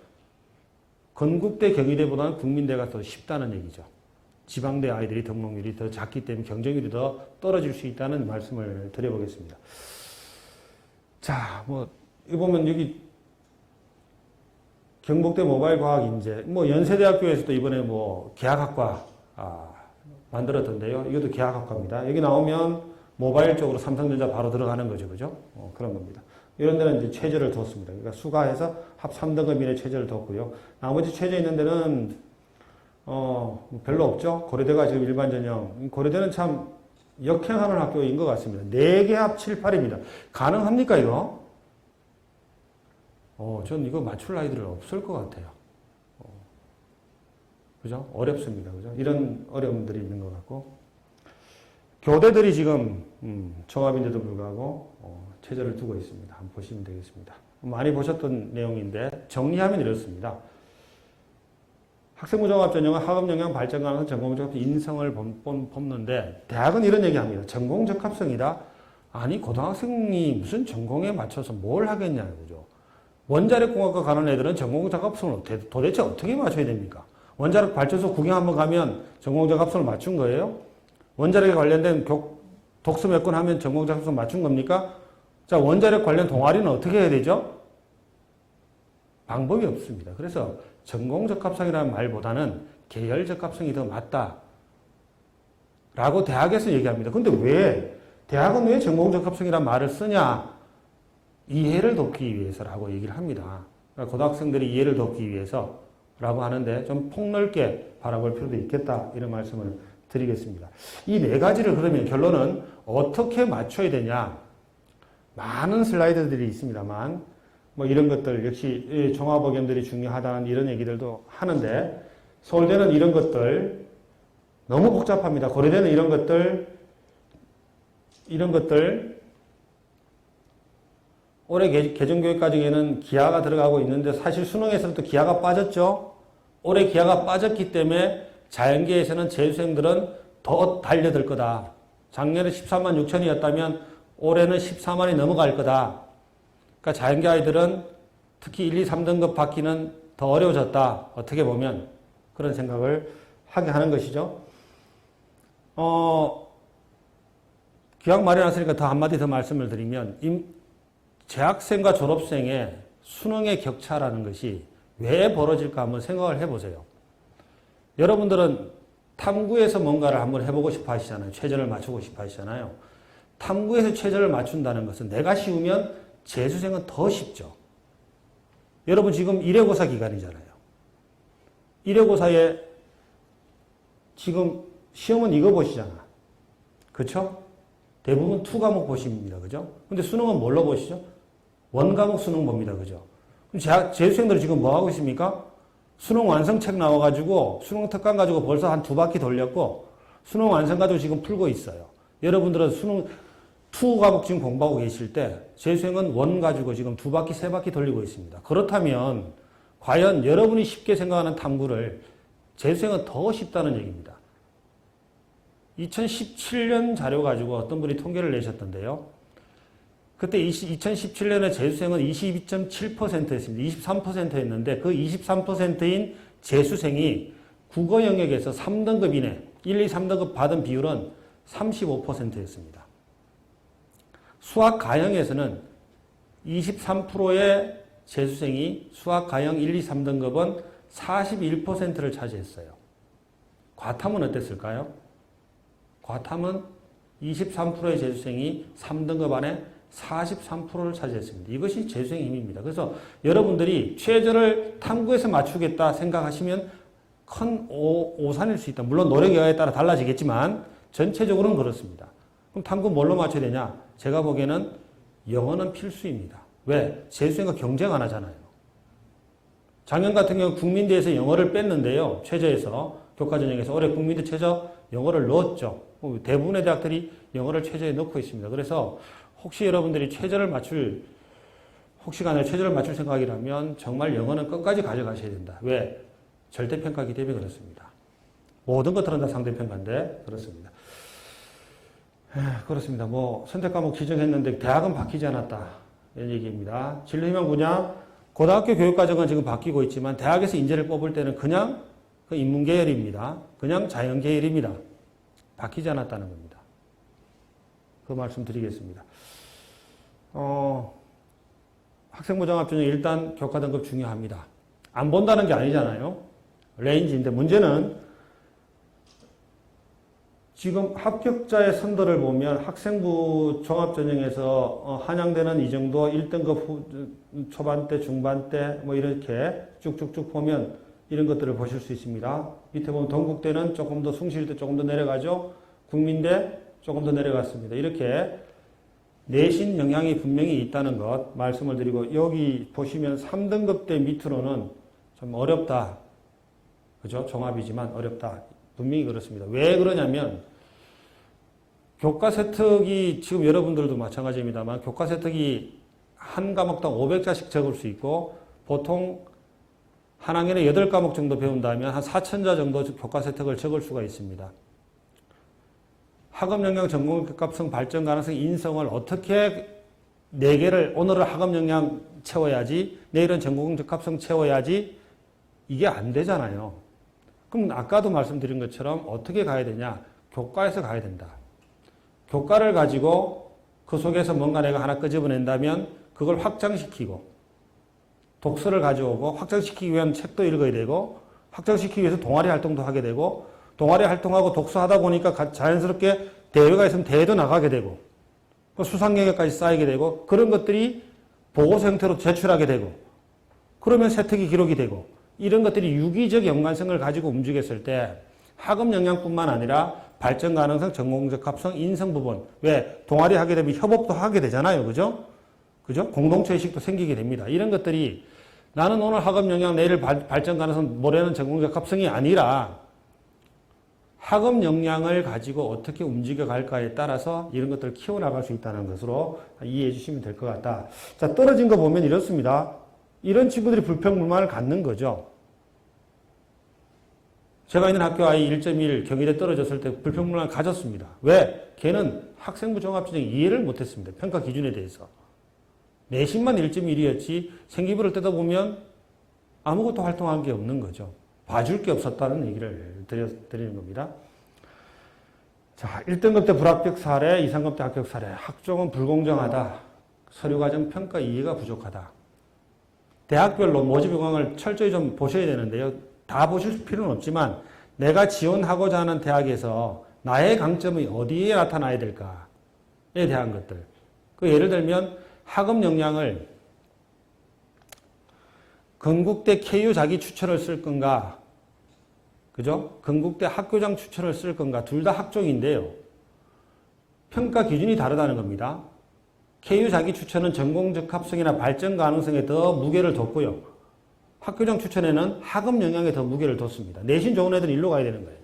건국대, 경희대보다는 국민대가 더 쉽다는 얘기죠. 지방대 아이들이 등록률이 더 작기 때문에 경쟁률이 더 떨어질 수 있다는 말씀을 드려보겠습니다. 자, 뭐 이거 보면 여기 경북대 모바일 과학 인재, 뭐 연세대학교에서도 이번에 뭐 계약학과 만들었던데요. 이것도 계약학과입니다. 여기 나오면 모바일 쪽으로 삼성전자 바로 들어가는 거죠, 그죠? 그런 겁니다. 이런 데는 이제 최저를 뒀습니다. 그러니까 수가해서 합 3등급 이내 최저를 뒀고요. 나머지 최저 있는 데는 별로 없죠. 고려대가 지금 일반 전형. 고려대는 참 역행하는 학교인 것 같습니다. 4개 합 7, 8입니다. 가능합니까 이거? 전 이거 맞출 아이들은 없을 것 같아요. 그죠? 어렵습니다. 그죠? 이런 어려움들이 있는 것 같고. 교대들이 지금, 종합인데도 불구하고, 최저를 두고 있습니다. 한번 보시면 되겠습니다. 많이 보셨던 내용인데, 정리하면 이렇습니다. 학생부 종합 전형은 학업 역량 발전 가능성 전공 적합성 인성을 뽑는데, 대학은 이런 얘기 합니다. 전공 적합성이다? 아니, 고등학생이 무슨 전공에 맞춰서 뭘 하겠냐는 거죠. 원자력 공학과 가는 애들은 전공 적합성을 도대체 어떻게 맞춰야 됩니까? 원자력 발전소 구경 한번 가면 전공 적합성을 맞춘 거예요? 원자력에 관련된 독서 몇 권 하면 전공 적합성 맞춘 겁니까? 자, 원자력 관련 동아리는 어떻게 해야 되죠? 방법이 없습니다. 그래서 전공 적합성이라는 말보다는 계열 적합성이 더 맞다. 라고 대학에서 얘기합니다. 근데 대학은 왜 전공 적합성이라는 말을 쓰냐? 이해를 돕기 위해서라고 얘기를 합니다. 그러니까 고등학생들이 이해를 돕기 위해서라고 하는데 좀 폭넓게 바라볼 필요도 있겠다. 이런 말씀을 드리겠습니다. 이 4가지를 그러면 결론은 어떻게 맞춰야 되냐? 많은 슬라이드들이 있습니다만 뭐 이런 것들 역시 종합의견들이 중요하다는 이런 얘기들도 하는데 서울대는 이런 것들 너무 복잡합니다. 고려대는 이런 것들 올해 개정교육과정에는 기하가 들어가고 있는데 사실 수능에서는 또 기하가 빠졌죠. 올해 기하가 빠졌기 때문에 자연계에서는 재수생들은 더 달려들 거다. 작년에 14만 6천이었다면 올해는 14만이 넘어갈 거다. 그러니까 자연계 아이들은 특히 1, 2, 3등급 받기는 더 어려워졌다. 어떻게 보면 그런 생각을 하게 하는 것이죠. 기왕 말이 났으니까 더 한마디 더 말씀을 드리면 재학생과 졸업생의 수능의 격차라는 것이 왜 벌어질까 한번 생각을 해보세요. 여러분들은 탐구에서 뭔가를 한번 해보고 싶어 하시잖아요. 최저를 맞추고 싶어 하시잖아요. 탐구에서 최저를 맞춘다는 것은 내가 쉬우면 재수생은 더 쉽죠. 여러분 지금 1회고사 기간이잖아요. 1회고사에 지금 시험은 이거 보시잖아. 그렇죠? 대부분 2과목 보십니다. 그죠? 근데 수능은 뭘로 보시죠? 1과목 수능 봅니다. 그죠? 그럼 재수생들이 지금 뭐 하고 있습니까? 수능 완성책 나와가지고 수능 특강 가지고 벌써 한 2바퀴 돌렸고 수능 완성 가지고 지금 풀고 있어요. 여러분들은 수능 2과목 지금 공부하고 계실 때 재수생은 1 가지고 지금 2바퀴, 3바퀴 돌리고 있습니다. 그렇다면 과연 여러분이 쉽게 생각하는 탐구를 재수생은 더 쉽다는 얘기입니다. 2017년 자료 가지고 어떤 분이 통계를 내셨던데요. 그때 2017년에 재수생은 22.7%였습니다. 23%였는데 그 23%인 재수생이 국어 영역에서 3등급 이내, 1, 2, 3등급 받은 비율은 35%였습니다. 수학 가형에서는 23%의 재수생이 수학 가형 1, 2, 3등급은 41%를 차지했어요. 과탐은 어땠을까요? 과탐은 23%의 재수생이 3등급 안에 43%를 차지했습니다. 이것이 재수생의 힘입니다. 그래서 여러분들이 최저를 탐구해서 맞추겠다 생각하시면 큰 오산일 수 있다. 물론 노력 여하에 따라 달라지겠지만 전체적으로는 그렇습니다. 그럼 탐구 뭘로 맞춰야 되냐? 제가 보기에는 영어는 필수입니다. 왜? 재수생과 경쟁 안 하잖아요. 작년 같은 경우 국민대에서 영어를 뺐는데요. 최저에서 교과전형에서 올해 국민대 최저 영어를 넣었죠. 대부분의 대학들이 영어를 최저에 넣고 있습니다. 그래서 혹시 여러분들이 혹시가 아니라 최저를 맞출 생각이라면 정말 영어는 끝까지 가져가셔야 된다. 왜? 절대평가기 때문에 그렇습니다. 모든 것들은 다 상대평가인데 그렇습니다. 그렇습니다. 선택 과목 지정했는데 대학은 바뀌지 않았다. 이런 얘기입니다. 진로희망 분야 고등학교 교육과정은 지금 바뀌고 있지만 대학에서 인재를 뽑을 때는 그냥 그 인문계열입니다. 그냥 자연계열입니다. 바뀌지 않았다는 겁니다. 그 말씀 드리겠습니다. 학생부 종합전형 일단 교과 등급 중요합니다. 안 본다는 게 아니잖아요. 레인지인데 문제는 지금 합격자의 선도를 보면 학생부 종합전형에서 한양대는 이 정도 1등급 초반대, 중반대 이렇게 쭉쭉쭉 보면 이런 것들을 보실 수 있습니다. 밑에 보면 동국대는 조금 더 숭실대 조금 더 내려가죠. 국민대 조금 더 내려갔습니다. 이렇게 내신 영향이 분명히 있다는 것 말씀을 드리고 여기 보시면 3등급대 밑으로는 좀 어렵다. 그죠? 종합이지만 어렵다. 분명히 그렇습니다. 왜 그러냐면 교과 세특이 지금 여러분들도 마찬가지입니다만 교과 세특이 한 과목당 500자씩 적을 수 있고 보통 한 학년에 8과목 정도 배운다면 한 4,000자 정도 교과 세특을 적을 수가 있습니다. 학업 역량 전공 적합성 발전 가능성 인성을 어떻게 4개를 오늘은 학업 역량 채워야지 내일은 전공 적합성 채워야지 이게 안 되잖아요. 그럼 아까도 말씀드린 것처럼 어떻게 가야 되냐? 교과에서 가야 된다. 교과를 가지고 그 속에서 뭔가 내가 하나 끄집어낸다면 그걸 확장시키고 독서를 가져오고 확장시키기 위한 책도 읽어야 되고 확장시키기 위해서 동아리 활동도 하게 되고 동아리 활동하고 독서하다 보니까 자연스럽게 대회가 있으면 대회도 나가게 되고 수상 경력까지 쌓이게 되고 그런 것들이 보고서 형태로 제출하게 되고 그러면 세특이 기록이 되고 이런 것들이 유기적 연관성을 가지고 움직였을 때 학업 역량뿐만 아니라 발전 가능성, 전공 적합성, 인성 부분 왜 동아리 하게 되면 협업도 하게 되잖아요. 그죠? 공동체 의식도 생기게 됩니다. 이런 것들이 나는 오늘 학업 역량, 내일 발전 가능성, 모레는 전공 적합성이 아니라 학업 역량을 가지고 어떻게 움직여 갈까에 따라서 이런 것들을 키워나갈 수 있다는 것으로 이해해 주시면 될 것 같다. 자, 떨어진 거 보면 이렇습니다. 이런 친구들이 불평불만을 갖는 거죠. 제가 있는 학교 아이 1.1 경희대 떨어졌을 때 불평불만을 가졌습니다. 왜? 걔는 학생부 종합전형 이해를 못했습니다. 평가 기준에 대해서. 내신만 1.1이었지 생기부를 뜯어보면 아무것도 활동한 게 없는 거죠. 봐줄 게 없었다는 얘기를 드리는 겁니다. 자, 1등급 때 불합격 사례, 2등급 때 합격 사례. 학종은 불공정하다. 서류과정 평가 이해가 부족하다. 대학별로 모집 요강을 철저히 좀 보셔야 되는데요. 다 보실 필요는 없지만 내가 지원하고자 하는 대학에서 나의 강점이 어디에 나타나야 될까에 대한 것들. 예를 들면 학업 역량을 건국대 KU 자기 추천을 쓸 건가? 그죠? 건국대 학교장 추천을 쓸 건가? 둘 다 학종인데요. 평가 기준이 다르다는 겁니다. KU 자기 추천은 전공 적합성이나 발전 가능성에 더 무게를 뒀고요. 학교장 추천에는 학업 역량에 더 무게를 뒀습니다. 내신 좋은 애들은 일로 가야 되는 거예요.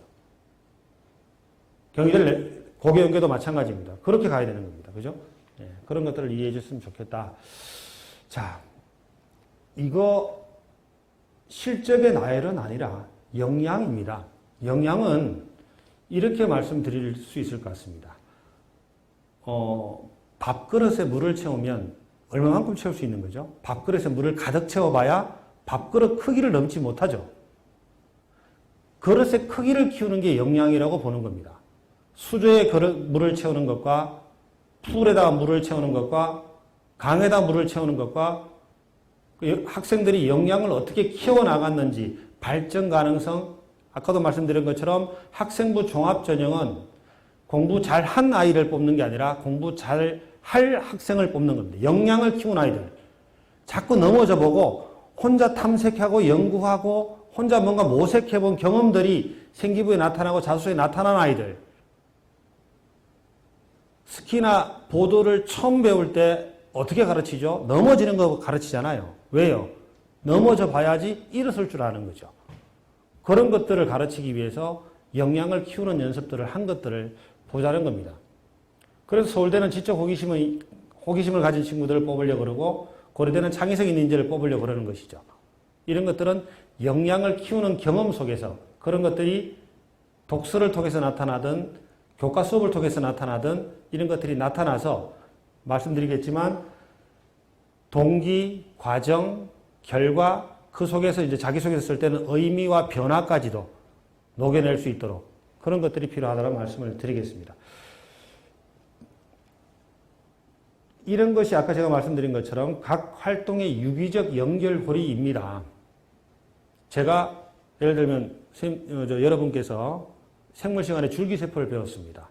경희대 고교연계도 마찬가지입니다. 그렇게 가야 되는 겁니다. 그죠? 네, 그런 것들을 이해해 줬으면 좋겠다. 자, 이거 실적의 나열은 아니라 역량입니다. 역량은 이렇게 말씀드릴 수 있을 것 같습니다. 밥그릇에 물을 채우면 얼마만큼 채울 수 있는 거죠? 밥그릇에 물을 가득 채워봐야 밥그릇 크기를 넘지 못하죠. 그릇의 크기를 키우는 게 역량이라고 보는 겁니다. 수조에 물을 채우는 것과 풀에다가 물을 채우는 것과 강에다 물을 채우는 것과 학생들이 역량을 어떻게 키워나갔는지 발전 가능성, 아까도 말씀드린 것처럼 학생부 종합전형은 공부 잘한 아이를 뽑는 게 아니라 공부 잘할 학생을 뽑는 겁니다. 역량을 키운 아이들. 자꾸 넘어져 보고 혼자 탐색하고 연구하고 혼자 뭔가 모색해본 경험들이 생기부에 나타나고 자수에 나타난 아이들. 스키나 보도를 처음 배울 때 어떻게 가르치죠? 넘어지는 거 가르치잖아요. 왜요? 넘어져 봐야지 일어설 줄 아는 거죠. 그런 것들을 가르치기 위해서 역량을 키우는 연습들을 한 것들을 보자는 겁니다. 그래서 서울대는 지적 호기심을 가진 친구들을 뽑으려고 그러고 고려대는 창의성 있는 인재를 뽑으려고 그러는 것이죠. 이런 것들은 역량을 키우는 경험 속에서 그런 것들이 독서를 통해서 나타나든 교과 수업을 통해서 나타나든 이런 것들이 나타나서 말씀드리겠지만 동기, 과정, 결과 그 속에서 이제 자기소개서 쓸 때는 의미와 변화까지도 녹여낼 수 있도록 그런 것들이 필요하다는 말씀을 드리겠습니다. 이런 것이 아까 제가 말씀드린 것처럼 각 활동의 유기적 연결고리입니다. 제가 예를 들면 여러분께서 생물 시간에 줄기세포를 배웠습니다.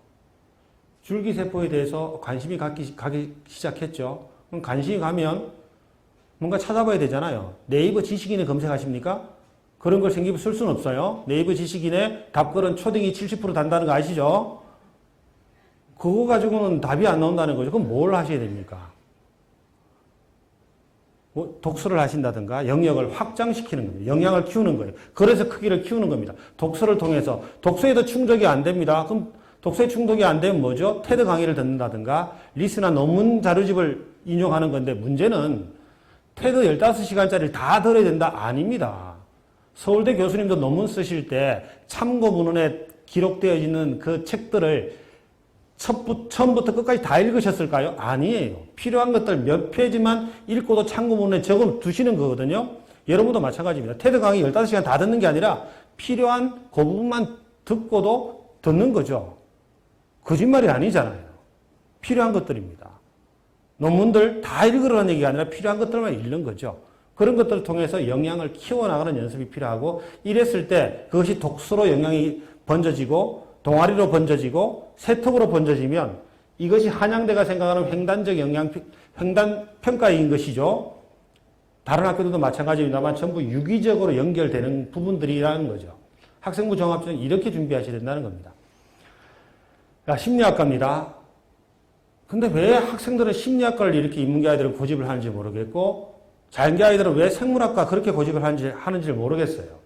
줄기세포에 대해서 관심이 가기 시작했죠. 그럼 관심이 가면 뭔가 찾아봐야 되잖아요. 네이버 지식인에 검색하십니까? 그런 걸 생기부 쓸 수는 없어요. 네이버 지식인에 답글은 초딩이 70% 단다는 거 아시죠? 그거 가지고는 답이 안 나온다는 거죠. 그럼 뭘 하셔야 됩니까? 뭐 독서를 하신다든가 영역을 확장시키는 겁니다. 역량을 키우는 거예요. 그래서 크기를 키우는 겁니다. 독서를 통해서 독서에도 충족이 안 됩니다. 그럼 독서에 충족이 안 되면 뭐죠? 테드 강의를 듣는다든가 리스나 논문 자료집을 인용하는 건데 문제는 테드 15시간짜리를 다 들어야 된다? 아닙니다. 서울대 교수님도 논문 쓰실 때 참고 문헌에 기록되어 있는 그 책들을 처음부터 끝까지 다 읽으셨을까요? 아니에요. 필요한 것들 몇 페이지만 읽고도 참고문에 적어 두시는 거거든요. 여러분도 마찬가지입니다. 테드 강의 15시간 다 듣는 게 아니라 필요한 그 부분만 듣고도 듣는 거죠. 거짓말이 아니잖아요. 필요한 것들입니다. 논문들 다 읽으라는 얘기가 아니라 필요한 것들만 읽는 거죠. 그런 것들을 통해서 역량을 키워나가는 연습이 필요하고 이랬을 때 그것이 독서로 역량이 번져지고 동아리로 번져지고 세턱으로 번져지면 이것이 한양대가 생각하는 횡단적 횡단 평가인 것이죠. 다른 학교들도 마찬가지입니다만 전부 유기적으로 연결되는 부분들이라는 거죠. 학생부 종합전은 이렇게 준비하셔야 된다는 겁니다. 심리학과입니다. 근데 왜 학생들은 심리학과를 이렇게 인문계 아이들은 고집을 하는지 모르겠고 자연계 아이들은 왜 생물학과 그렇게 고집을 하는지 모르겠어요.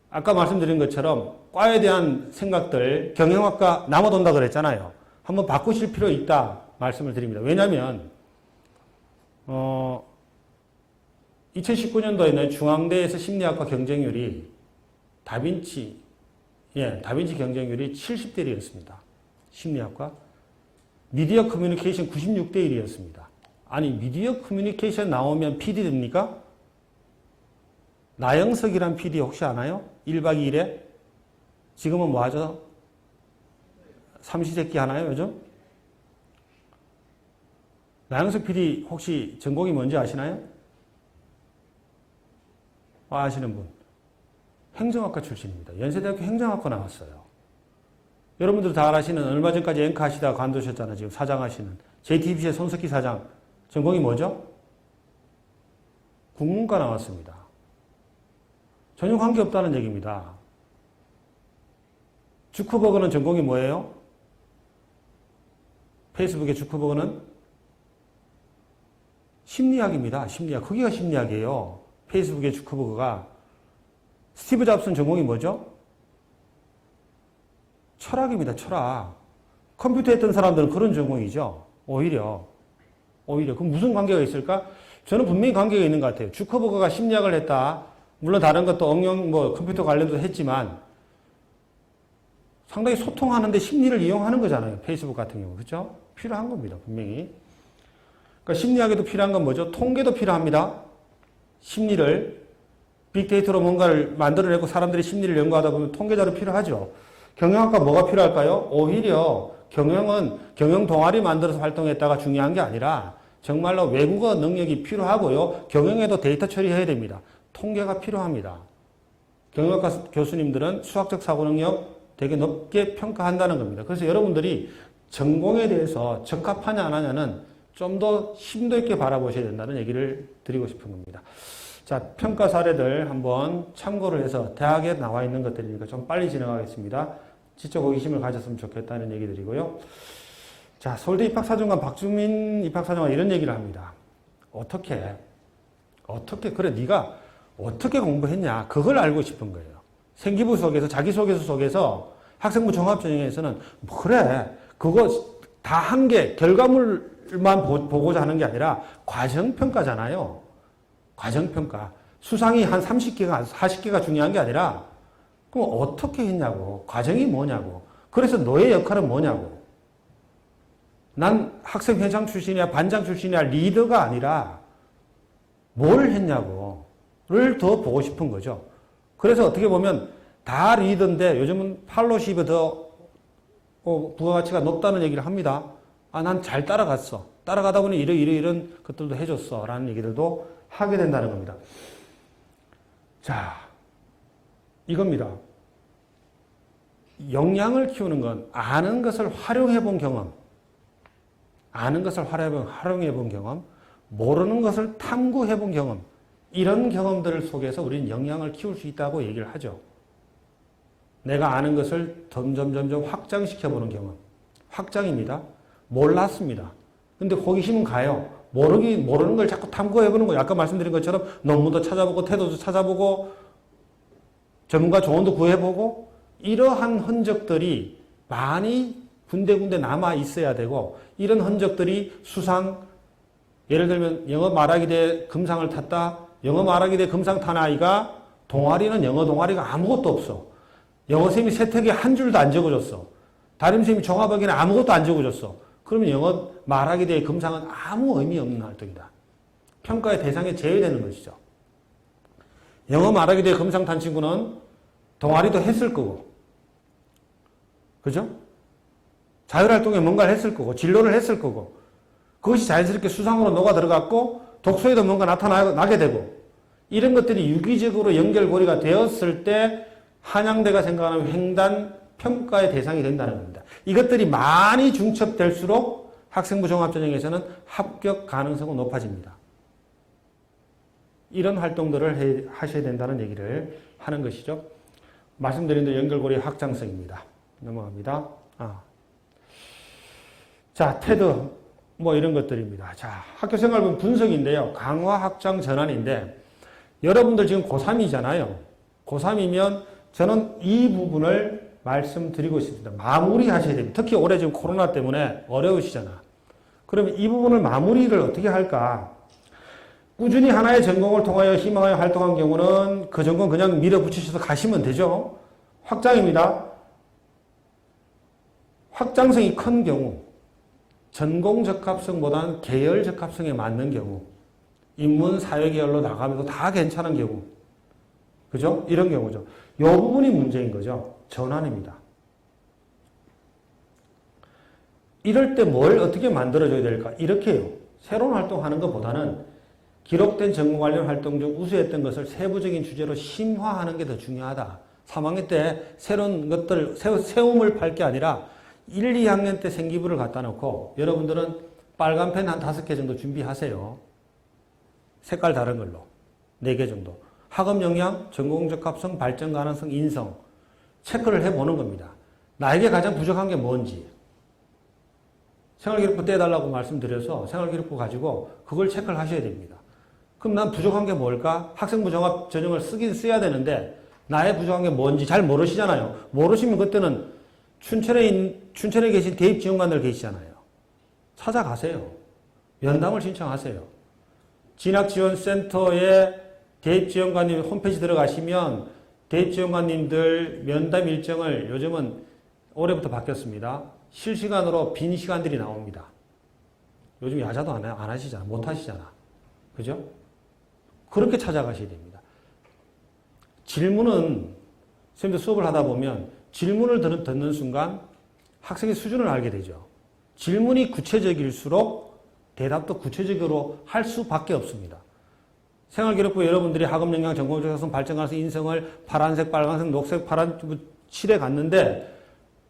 아까 말씀드린 것처럼 과에 대한 생각들 경영학과 남아돈다 그랬잖아요. 한번 바꾸실 필요 있다 말씀을 드립니다. 왜냐하면 2019년도에는 중앙대에서 심리학과 경쟁률이 다빈치 경쟁률이 70대 1이었습니다. 심리학과. 미디어 커뮤니케이션 96대 1이었습니다. 아니 미디어 커뮤니케이션 나오면 PD 됩니까? 나영석이란 PD 혹시 아나요? 1박 2일에? 지금은 뭐 하죠? 삼시세끼 하나요 요즘? 나영석 PD 혹시 전공이 뭔지 아시나요? 아시는 분? 행정학과 출신입니다. 연세대학교 행정학과 나왔어요. 여러분들 다 아시는 얼마 전까지 앵커 하시다가 관두셨잖아요. 지금 사장 하시는 JTBC의 손석희 사장. 전공이 뭐죠? 국문과 나왔습니다. 전혀 관계없다는 얘기입니다. 주크버그는 전공이 뭐예요? 페이스북의 주크버그는 심리학입니다. 심리학. 거기가 심리학이에요. 페이스북의 주크버그가. 스티브 잡스는 전공이 뭐죠? 철학입니다. 철학. 컴퓨터 했던 사람들은 그런 전공이죠. 오히려. 그럼 무슨 관계가 있을까? 저는 분명히 관계가 있는 것 같아요. 주커버그가 심리학을 했다. 물론 다른 것도 응용, 컴퓨터 관련도 했지만 상당히 소통하는데 심리를 이용하는 거잖아요. 페이스북 같은 경우. 그렇죠? 필요한 겁니다. 분명히. 그러니까 심리학에도 필요한 건 뭐죠? 통계도 필요합니다. 심리를 빅데이터로 뭔가를 만들어내고 사람들이 심리를 연구하다 보면 통계자료 필요하죠. 경영학과 뭐가 필요할까요? 오히려 경영은 경영 동아리 만들어서 활동했다가 중요한 게 아니라 정말로 외국어 능력이 필요하고요. 경영에도 데이터 처리해야 됩니다. 통계가 필요합니다. 경영학과 교수님들은 수학적 사고 능력, 되게 높게 평가한다는 겁니다. 그래서 여러분들이 전공에 대해서 적합하냐 안 하냐는 좀 더 심도 있게 바라보셔야 된다는 얘기를 드리고 싶은 겁니다. 자, 평가 사례들 한번 참고를 해서 대학에 나와 있는 것들이니까 좀 빨리 진행하겠습니다. 지적 호기심을 가졌으면 좋겠다는 얘기 드리고요. 자, 서울대 입학사정관 박주민 입학사정관 이런 얘기를 합니다. 어떻게 그래 네가 어떻게 공부했냐 그걸 알고 싶은 거예요. 생기부 속에서 자기소개서 속에서 학생부 종합전형에서는 뭐 그래 그거 다 한 게 결과물만 보고자 하는 게 아니라 과정평가잖아요. 과정평가. 수상이 한 30개가 40개가 중요한 게 아니라 그럼 어떻게 했냐고 과정이 뭐냐고 그래서 너의 역할은 뭐냐고 난 학생회장 출신이야 반장 출신이야 리더가 아니라 뭘 했냐고를 더 보고 싶은 거죠. 그래서 어떻게 보면 다 리더인데 요즘은 팔로십이 더 부가가치가 높다는 얘기를 합니다. 아, 난 잘 따라갔어. 따라가다 보니 이런 것들도 해줬어. 라는 얘기들도 하게 된다는 겁니다. 자, 이겁니다. 역량을 키우는 건 아는 것을 활용해 본 경험, 모르는 것을 탐구해 본 경험, 이런 경험들 속에서 우리는 역량을 키울 수 있다고 얘기를 하죠. 내가 아는 것을 점점 확장시켜보는 경험. 확장입니다. 몰랐습니다. 근데 호기심은 가요. 모르는 걸 자꾸 탐구해보는 거예요. 아까 말씀드린 것처럼 논문도 찾아보고 태도도 찾아보고 전문가 조언도 구해보고 이러한 흔적들이 많이 군데군데 남아 있어야 되고 이런 흔적들이 수상, 예를 들면 영어 말하기 대 금상을 탔다. 영어 말하기 대 금상 탄 아이가 동아리는 영어 동아리가 아무것도 없어. 영어 쌤이 세특에 한 줄도 안 적어줬어. 담임 쌤이 종합학기는 아무것도 안 적어줬어. 그러면 영어 말하기 대회 금상은 아무 의미 없는 활동이다. 평가의 대상에 제외되는 것이죠. 영어 말하기 대회 금상 탄 친구는 동아리도 했을 거고, 그죠? 자율활동에 뭔가를 했을 거고, 진로를 했을 거고, 그것이 자연스럽게 수상으로 녹아 들어갔고, 독서에도 뭔가 나타나게 되고, 이런 것들이 유기적으로 연결고리가 되었을 때 한양대가 생각하는 횡단 평가의 대상이 된다는 겁니다. 이것들이 많이 중첩될수록 학생부 종합전형에서는 합격 가능성은 높아집니다. 이런 활동들을 하셔야 된다는 얘기를 하는 것이죠. 말씀드린 대로 연결고리 확장성입니다. 넘어갑니다. 자, 테드 뭐 이런 것들입니다. 자, 학교생활분 분석인데요. 강화, 확장, 전환인데 여러분들 지금 고3이잖아요. 고3이면 저는 이 부분을 말씀드리고 있습니다. 마무리하셔야 됩니다. 특히 올해 지금 코로나 때문에 어려우시잖아. 그러면 이 부분을 마무리를 어떻게 할까? 꾸준히 하나의 전공을 통하여 희망하여 활동한 경우는 그 전공 그냥 밀어붙이셔서 가시면 되죠. 확장입니다. 확장성이 큰 경우, 전공 적합성보다는 계열 적합성에 맞는 경우, 인문 사회계열로 나가면서 다 괜찮은 경우, 그죠? 이런 경우죠. 이 부분이 문제인 거죠. 전환입니다. 이럴 때 뭘 어떻게 만들어줘야 될까? 이렇게요. 새로운 활동하는 것보다는 기록된 전공 관련 활동 중 우수했던 것을 세부적인 주제로 심화하는 게 더 중요하다. 3학년 때 새로운 것들, 세움을 팔 게 아니라 1, 2학년 때 생기부를 갖다 놓고 여러분들은 빨간 펜 한 5개 정도 준비하세요. 색깔 다른 걸로. 4개 정도. 학업 역량, 전공 적합성, 발전 가능성, 인성. 체크를 해보는 겁니다. 나에게 가장 부족한 게 뭔지. 생활기록부 떼달라고 말씀드려서 생활기록부 가지고 그걸 체크를 하셔야 됩니다. 그럼 난 부족한 게 뭘까? 학생부 종합 전형을 쓰긴 써야 되는데 나의 부족한 게 뭔지 잘 모르시잖아요. 모르시면 그때는 춘천에 계신 대입지원관들 계시잖아요. 찾아가세요. 면담을 신청하세요. 진학지원센터에 대입지원관님 홈페이지 들어가시면 대입지원관님들 면담 일정을 요즘은 올해부터 바뀌었습니다. 실시간으로 빈 시간들이 나옵니다. 요즘 야자도 안 하시잖아. 못 하시잖아. 그죠? 그렇게 찾아가셔야 됩니다. 질문은, 선생님들 수업을 하다 보면 질문을 듣는 순간 학생의 수준을 알게 되죠. 질문이 구체적일수록 대답도 구체적으로 할 수밖에 없습니다. 생활기록부 여러분들이 학업 역량, 전공 적합성, 발전 가능성, 인성을 파란색, 빨간색, 녹색, 파란 칠해 갔는데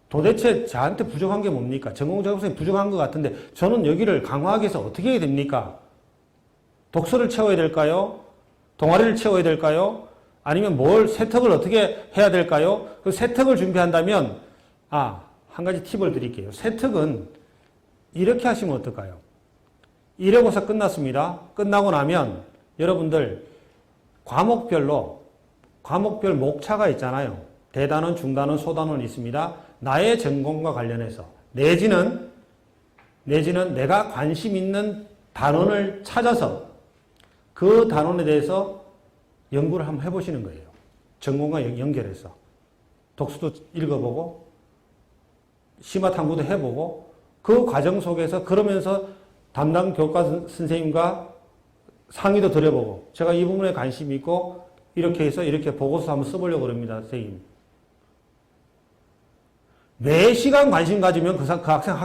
도대체 저한테 부족한 게 뭡니까? 전공작업성이 부족한 것 같은데 저는 여기를 강화하기 위해서 어떻게 해야 됩니까? 독서를 채워야 될까요? 동아리를 채워야 될까요? 아니면 세특을 어떻게 해야 될까요? 그 세특을 준비한다면, 한 가지 팁을 드릴게요. 세특은 이렇게 하시면 어떨까요? 1회고사 끝났습니다. 끝나고 나면 여러분들 과목별 목차가 있잖아요. 대단원, 중단원, 소단원 있습니다. 나의 전공과 관련해서 내지는 내가 관심 있는 단원을 찾아서 그 단원에 대해서 연구를 한번 해보시는 거예요. 전공과 연결해서. 독서도 읽어보고 심화 탐구도 해보고 그 과정 속에서 그러면서 담당 교과 선생님과 상의도 드려보고 제가 이 부분에 관심이 있고 이렇게 해서 이렇게 보고서 한번 써보려고 합니다. 선생님. 매 시간 관심 가지면 그 학생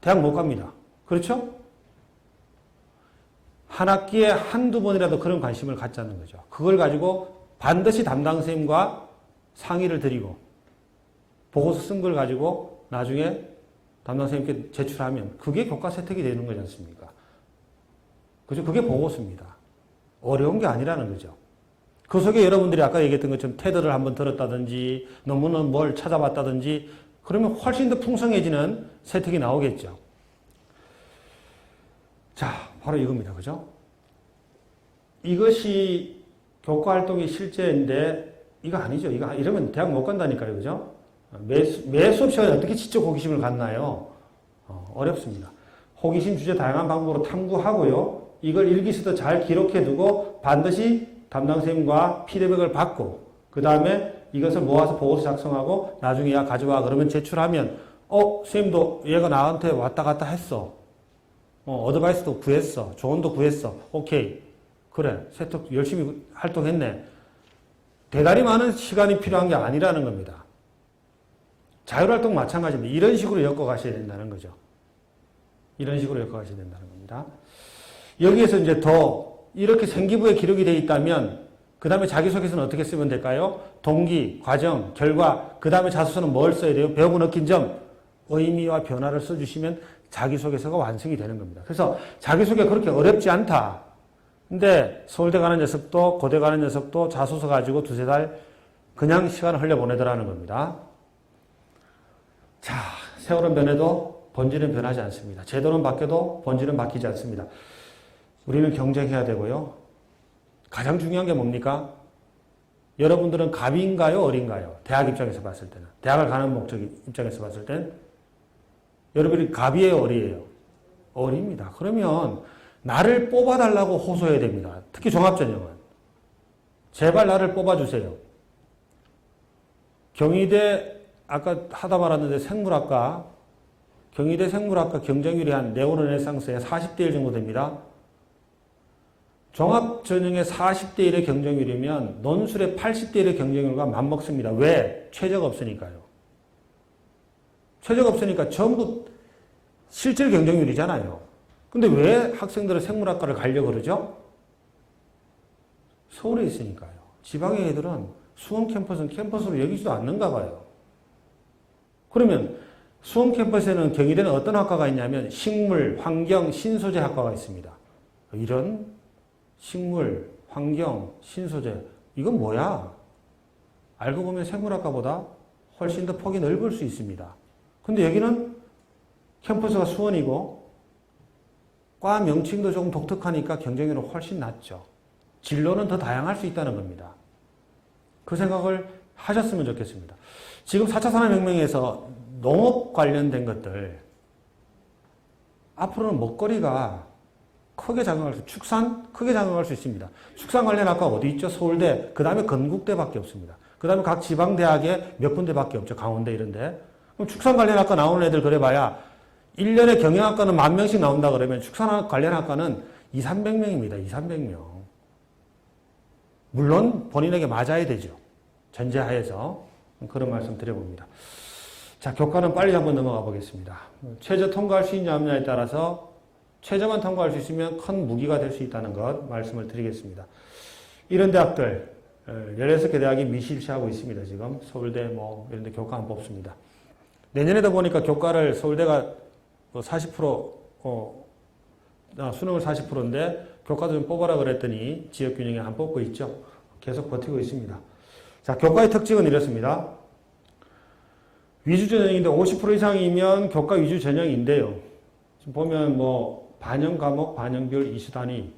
대학 못 갑니다. 그렇죠? 한 학기에 한두 번이라도 그런 관심을 갖자는 거죠. 그걸 가지고 반드시 담당 선생님과 상의를 드리고 보고서 쓴 걸 가지고 나중에 담당 선생님께 제출하면 그게 교과 세특이 되는 거지 않습니까? 그죠? 그게 보고서입니다. 어려운 게 아니라는 거죠. 그 속에 여러분들이 아까 얘기했던 것처럼 테드를 한번 들었다든지 논문은 뭘 찾아봤다든지 그러면 훨씬 더 풍성해지는 세특이 나오겠죠. 자, 바로 이겁니다. 그죠? 이것이 교과활동의 실제인데 이거 아니죠. 이러면 대학 못 간다니까요. 그죠? 매 수업 시간에 어떻게 지적 호기심을 갖나요? 어렵습니다. 호기심 주제 다양한 방법으로 탐구하고요. 이걸 일기시도 잘 기록해두고 반드시 담당 선생님과 피드백을 받고 그 다음에 이것을 모아서 보고서 작성하고 나중에 야 가져와 그러면 제출하면 선생님도 얘가 나한테 왔다 갔다 했어. 어드바이스도 구했어. 조언도 구했어. 오케이. 그래. 세특 열심히 활동했네. 대단히 많은 시간이 필요한 게 아니라는 겁니다. 자율활동 마찬가지입니다. 이런 식으로 엮어가셔야 된다는 거죠. 이런 식으로 엮어가셔야 된다는 겁니다. 여기에서 이제 더 이렇게 생기부에 기록이 되어 있다면 그 다음에 자기소개서는 어떻게 쓰면 될까요? 동기, 과정, 결과, 그 다음에 자소서는 뭘 써야 돼요? 배우고 느낀 점, 의미와 변화를 써주시면 자기소개서가 완성이 되는 겁니다. 그래서 자기소개가 그렇게 어렵지 않다. 근데 서울대 가는 녀석도 고대 가는 녀석도 자소서 가지고 두세 달 그냥 시간을 흘려보내더라는 겁니다. 자, 세월은 변해도 본질은 변하지 않습니다. 제도는 바뀌어도 본질은 바뀌지 않습니다. 우리는 경쟁해야 되고요. 가장 중요한 게 뭡니까? 여러분들은 갑인가요? 어린가요? 대학 입장에서 봤을 때는. 대학을 가는 목적 입장에서 봤을 땐 여러분이 갑이에요? 어리예요? 어리입니다. 그러면 나를 뽑아달라고 호소해야 됩니다. 특히 종합전형은. 제발 나를 뽑아주세요. 경희대 아까 하다 말았는데 경희대 생물학과 경쟁률이 한 네오르네상스에 40대 1 정도 됩니다. 종합전형의 40대 1의 경쟁률이면 논술의 80대 1의 경쟁률과 맞먹습니다. 왜? 최저가 없으니까요. 최저가 없으니까 전부 실질 경쟁률이잖아요. 근데 왜 학생들은 생물학과를 가려고 그러죠? 서울에 있으니까요. 지방의 애들은 수원 캠퍼스는 캠퍼스로 여기지도 않는가 봐요. 그러면 수원 캠퍼스에는 경희대는 어떤 학과가 있냐면 식물, 환경, 신소재 학과가 있습니다. 이런 식물, 환경, 신소재 이건 뭐야? 알고 보면 생물학과보다 훨씬 더 폭이 넓을 수 있습니다. 근데 여기는 캠퍼스가 수원이고 과 명칭도 조금 독특하니까 경쟁률은 훨씬 낮죠. 진로는 더 다양할 수 있다는 겁니다. 그 생각을 하셨으면 좋겠습니다. 지금 4차 산업혁명에서 농업 관련된 것들 앞으로는 먹거리가 크게 작용할 수, 축산 크게 작용할 수 있습니다. 축산 관련 학과 어디 있죠? 서울대, 그 다음에 건국대밖에 없습니다. 그 다음에 각 지방대학에 몇 군데밖에 없죠. 강원대 이런데. 그럼 축산 관련 학과 나오는 애들 그래봐야 1년에 경영학과는 10,000명씩 나온다 그러면 축산 관련 학과는 200-300명입니다. 200-300명. 물론 본인에게 맞아야 되죠. 전제하에서 그런 말씀 드려봅니다. 자, 교과는 빨리 한번 넘어가 보겠습니다. 최저 통과할 수 있냐 없냐에 따라서 최저만 통과할 수 있으면 큰 무기가 될 수 있다는 것 말씀을 드리겠습니다. 이런 대학들 16개 대학이 미실시하고 있습니다. 지금 서울대 뭐 이런 데 교과 안 뽑습니다. 내년에도 보니까 교과를 서울대가 40% 수능을 40%인데 교과도 좀 뽑아라 그랬더니 지역균형에 안 뽑고 있죠. 계속 버티고 있습니다. 자, 교과의 특징은 이렇습니다. 위주 전형인데 50% 이상이면 교과 위주 전형인데요. 지금 보면 뭐 반영 과목, 반영 비율, 이수 단위.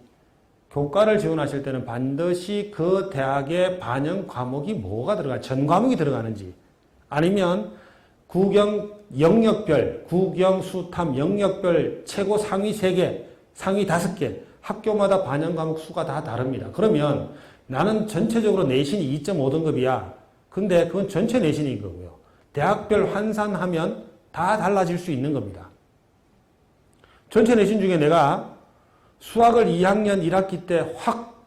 교과를 지원하실 때는 반드시 그 대학의 반영 과목이 뭐가 들어가, 전 과목이 들어가는지, 아니면 구경 영역별, 구경 수탐 영역별 최고 상위 3개, 상위 5개, 학교마다 반영 과목 수가 다 다릅니다. 그러면 나는 전체적으로 내신이 2.5등급이야. 근데 그건 전체 내신인 거고요. 대학별 환산하면 다 달라질 수 있는 겁니다. 전체 내신 중에 내가 수학을 2학년 1학기 때 확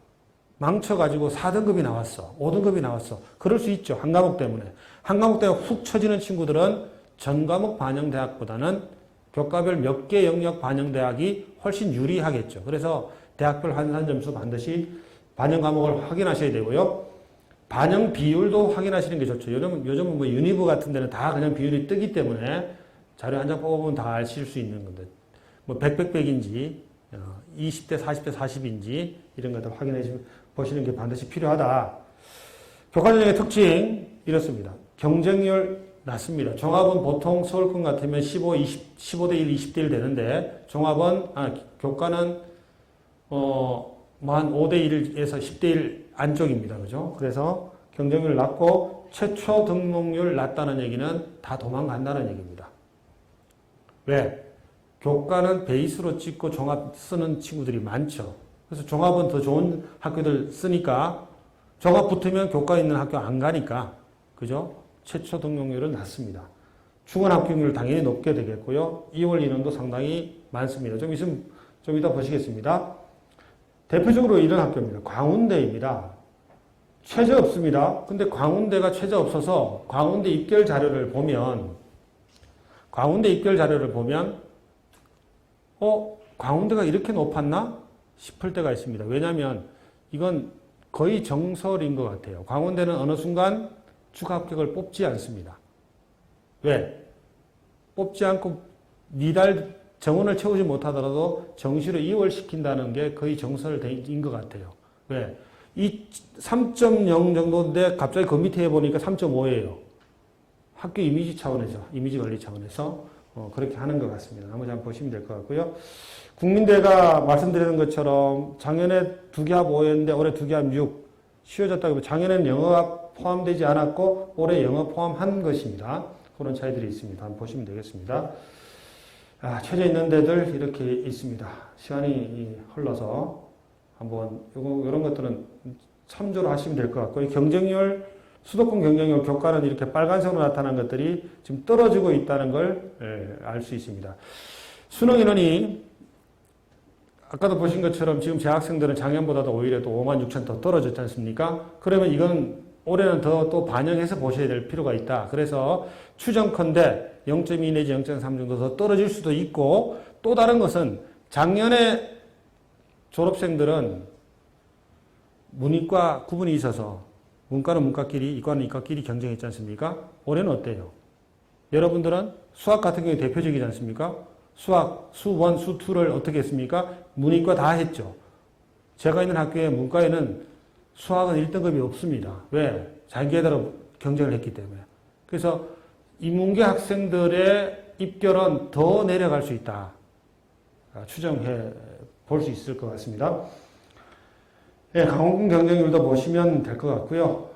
망쳐가지고 4등급이 나왔어. 5등급이 나왔어. 그럴 수 있죠. 한 과목 때문에. 한 과목 때문에 훅 쳐지는 친구들은 전 과목 반영대학보다는 교과별 몇 개 영역 반영대학이 훨씬 유리하겠죠. 그래서 대학별 환산 점수 반드시 반영 과목을 확인하셔야 되고요. 반영 비율도 확인하시는 게 좋죠. 요즘은 뭐 유니브 같은 데는 다 그냥 비율이 뜨기 때문에 자료 한 장 뽑아보면 다 아실 수 있는 건데, 뭐 100인지 20대 40대 40인지 이런 것들 확인해 보시는 게 반드시 필요하다. 교과전형의 특징 이렇습니다. 경쟁률 낮습니다. 종합은 보통 서울권 같으면 15대 1, 20대 1 되는데 교과는 한 5대 1에서 10대 1 안쪽입니다. 그죠? 그래서 경쟁률 낮고 최초 등록률 낮다는 얘기는 다 도망간다는 얘기입니다. 왜? 교과는 베이스로 찍고 종합 쓰는 친구들이 많죠. 그래서 종합은 더 좋은 학교들 쓰니까 종합 붙으면 교과 있는 학교 안 가니까, 그죠? 최초 등록률은 낮습니다. 중원 합격률 당연히 높게 되겠고요. 2월 인원도 상당히 많습니다. 좀 이따 보시겠습니다. 대표적으로 이런 학교입니다. 광운대입니다. 최저 없습니다. 근데 광운대가 최저 없어서 광운대 입결 자료를 보면 광운대가 이렇게 높았나 싶을 때가 있습니다. 왜냐하면 이건 거의 정설인 것 같아요. 광운대는 어느 순간 추가 합격을 뽑지 않습니다. 왜? 뽑지 않고 니달 정원을 채우지 못하더라도 정시로 이월시킨다는 게 거의 정설인 것 같아요. 왜? 이 3.0 정도인데 갑자기 그 밑에 해보니까 3.5예요. 학교 이미지 차원에서, 이미지 관리 차원에서 그렇게 하는 것 같습니다. 나머지 한번 보시면 될 것 같고요. 국민대가 말씀드리는 것처럼 작년에 2개 합 5였는데 올해 2개 합 6. 쉬워졌다고. 작년에는 영어가 포함되지 않았고 올해 영어 포함한 것입니다. 그런 차이들이 있습니다. 한번 보시면 되겠습니다. 쳐져 있는 데들 이렇게 있습니다. 시간이 흘러서 한번 이런 것들은 참조를 하시면 될 것 같고요. 경쟁률, 수도권 경쟁률 교과는 이렇게 빨간색으로 나타난 것들이 지금 떨어지고 있다는 걸 알 수 있습니다. 수능 인원이 아까도 보신 것처럼 지금 재학생들은 작년보다도 오히려 또 56,000 더 떨어졌지 않습니까? 그러면 이건 올해는 더 또 반영해서 보셔야 될 필요가 있다. 그래서 추정컨대 0.2 내지 0.3 정도 더 떨어질 수도 있고, 또 다른 것은 작년에 졸업생들은 문이과 구분이 있어서 문과는 문과끼리, 이과는 이과끼리 경쟁했지 않습니까? 올해는 어때요? 여러분들은 수학 같은 경우에 대표적이지 않습니까? 수학, 수1, 수2를 어떻게 했습니까? 문이과 다 했죠. 제가 있는 학교에 문과에는 수학은 1등급이 없습니다. 왜? 자기네들로 경쟁을 했기 때문에. 그래서 인문계 학생들의 입결은 더 내려갈 수 있다. 추정해 볼 수 있을 것 같습니다. 강원군 경쟁률도 보시면 될 것 같고요.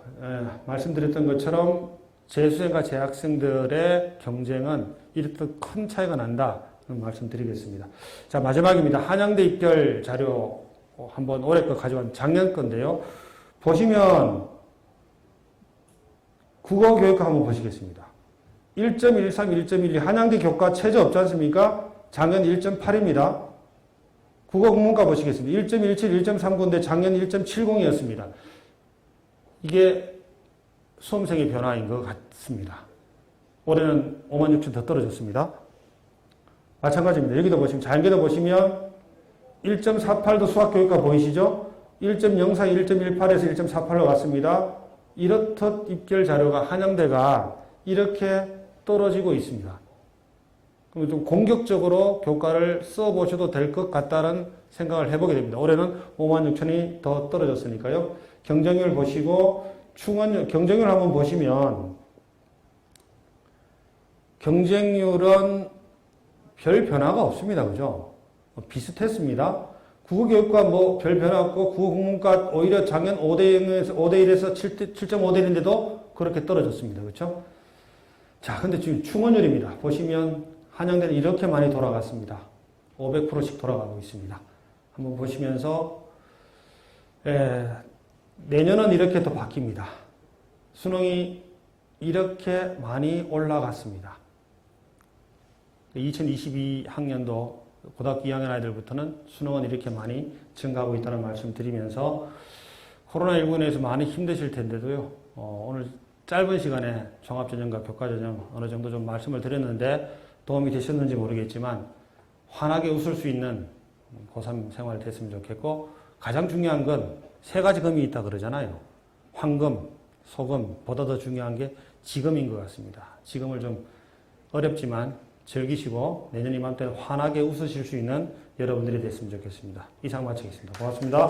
말씀드렸던 것처럼 재수생과 재학생들의 경쟁은 이렇듯 큰 차이가 난다. 말씀드리겠습니다. 자, 마지막입니다. 한양대 입결 자료 한번 올해 거 가져온 작년 건데요. 보시면 국어 교육과 한번 보시겠습니다. 1.13, 1.12 한양대 교과 최저 없지 않습니까? 작년 1.8입니다. 국어 국문과 보시겠습니다. 1.17, 1.39인데 작년 1.70이었습니다. 이게 수험생의 변화인 것 같습니다. 올해는 56,000 더 떨어졌습니다. 마찬가지입니다. 여기도 보시면, 잘게도 보시면 1.48도 수학교육과 보이시죠? 1.04, 1.18에서 1.48로 갔습니다. 이렇듯 입결 자료가 한양대가 이렇게 떨어지고 있습니다. 그럼 좀 공격적으로 교과를 써보셔도 될 것 같다는 생각을 해보게 됩니다. 올해는 56,000이 더 떨어졌으니까요. 경쟁률 보시고 경쟁률 한번 보시면 경쟁률은 별 변화가 없습니다. 그죠? 비슷했습니다. 국어교육과 별 변화 없고 국어국문과 오히려 작년 5대1에서 7.5대1인데도 그렇게 떨어졌습니다. 그렇죠? 자, 근데 지금 충원율입니다. 보시면 한양대는 이렇게 많이 돌아갔습니다. 500%씩 돌아가고 있습니다. 한번 보시면서 내년은 이렇게 또 바뀝니다. 수능이 이렇게 많이 올라갔습니다. 2022학년도 고등학교 2학년 아이들부터는 수능은 이렇게 많이 증가하고 있다는 말씀 드리면서 코로나19로 인해서 많이 힘드실 텐데도요. 오늘 짧은 시간에 종합전형과 교과전형 어느 정도 좀 말씀을 드렸는데 도움이 되셨는지 모르겠지만 환하게 웃을 수 있는 고3 생활 됐으면 좋겠고 가장 중요한 건 세 가지 금이 있다 그러잖아요. 황금, 소금, 보다 더 중요한 게 지금인 것 같습니다. 지금을 좀 어렵지만 즐기시고 내년 이맘때는 환하게 웃으실 수 있는 여러분들이 됐으면 좋겠습니다. 이상 마치겠습니다. 고맙습니다.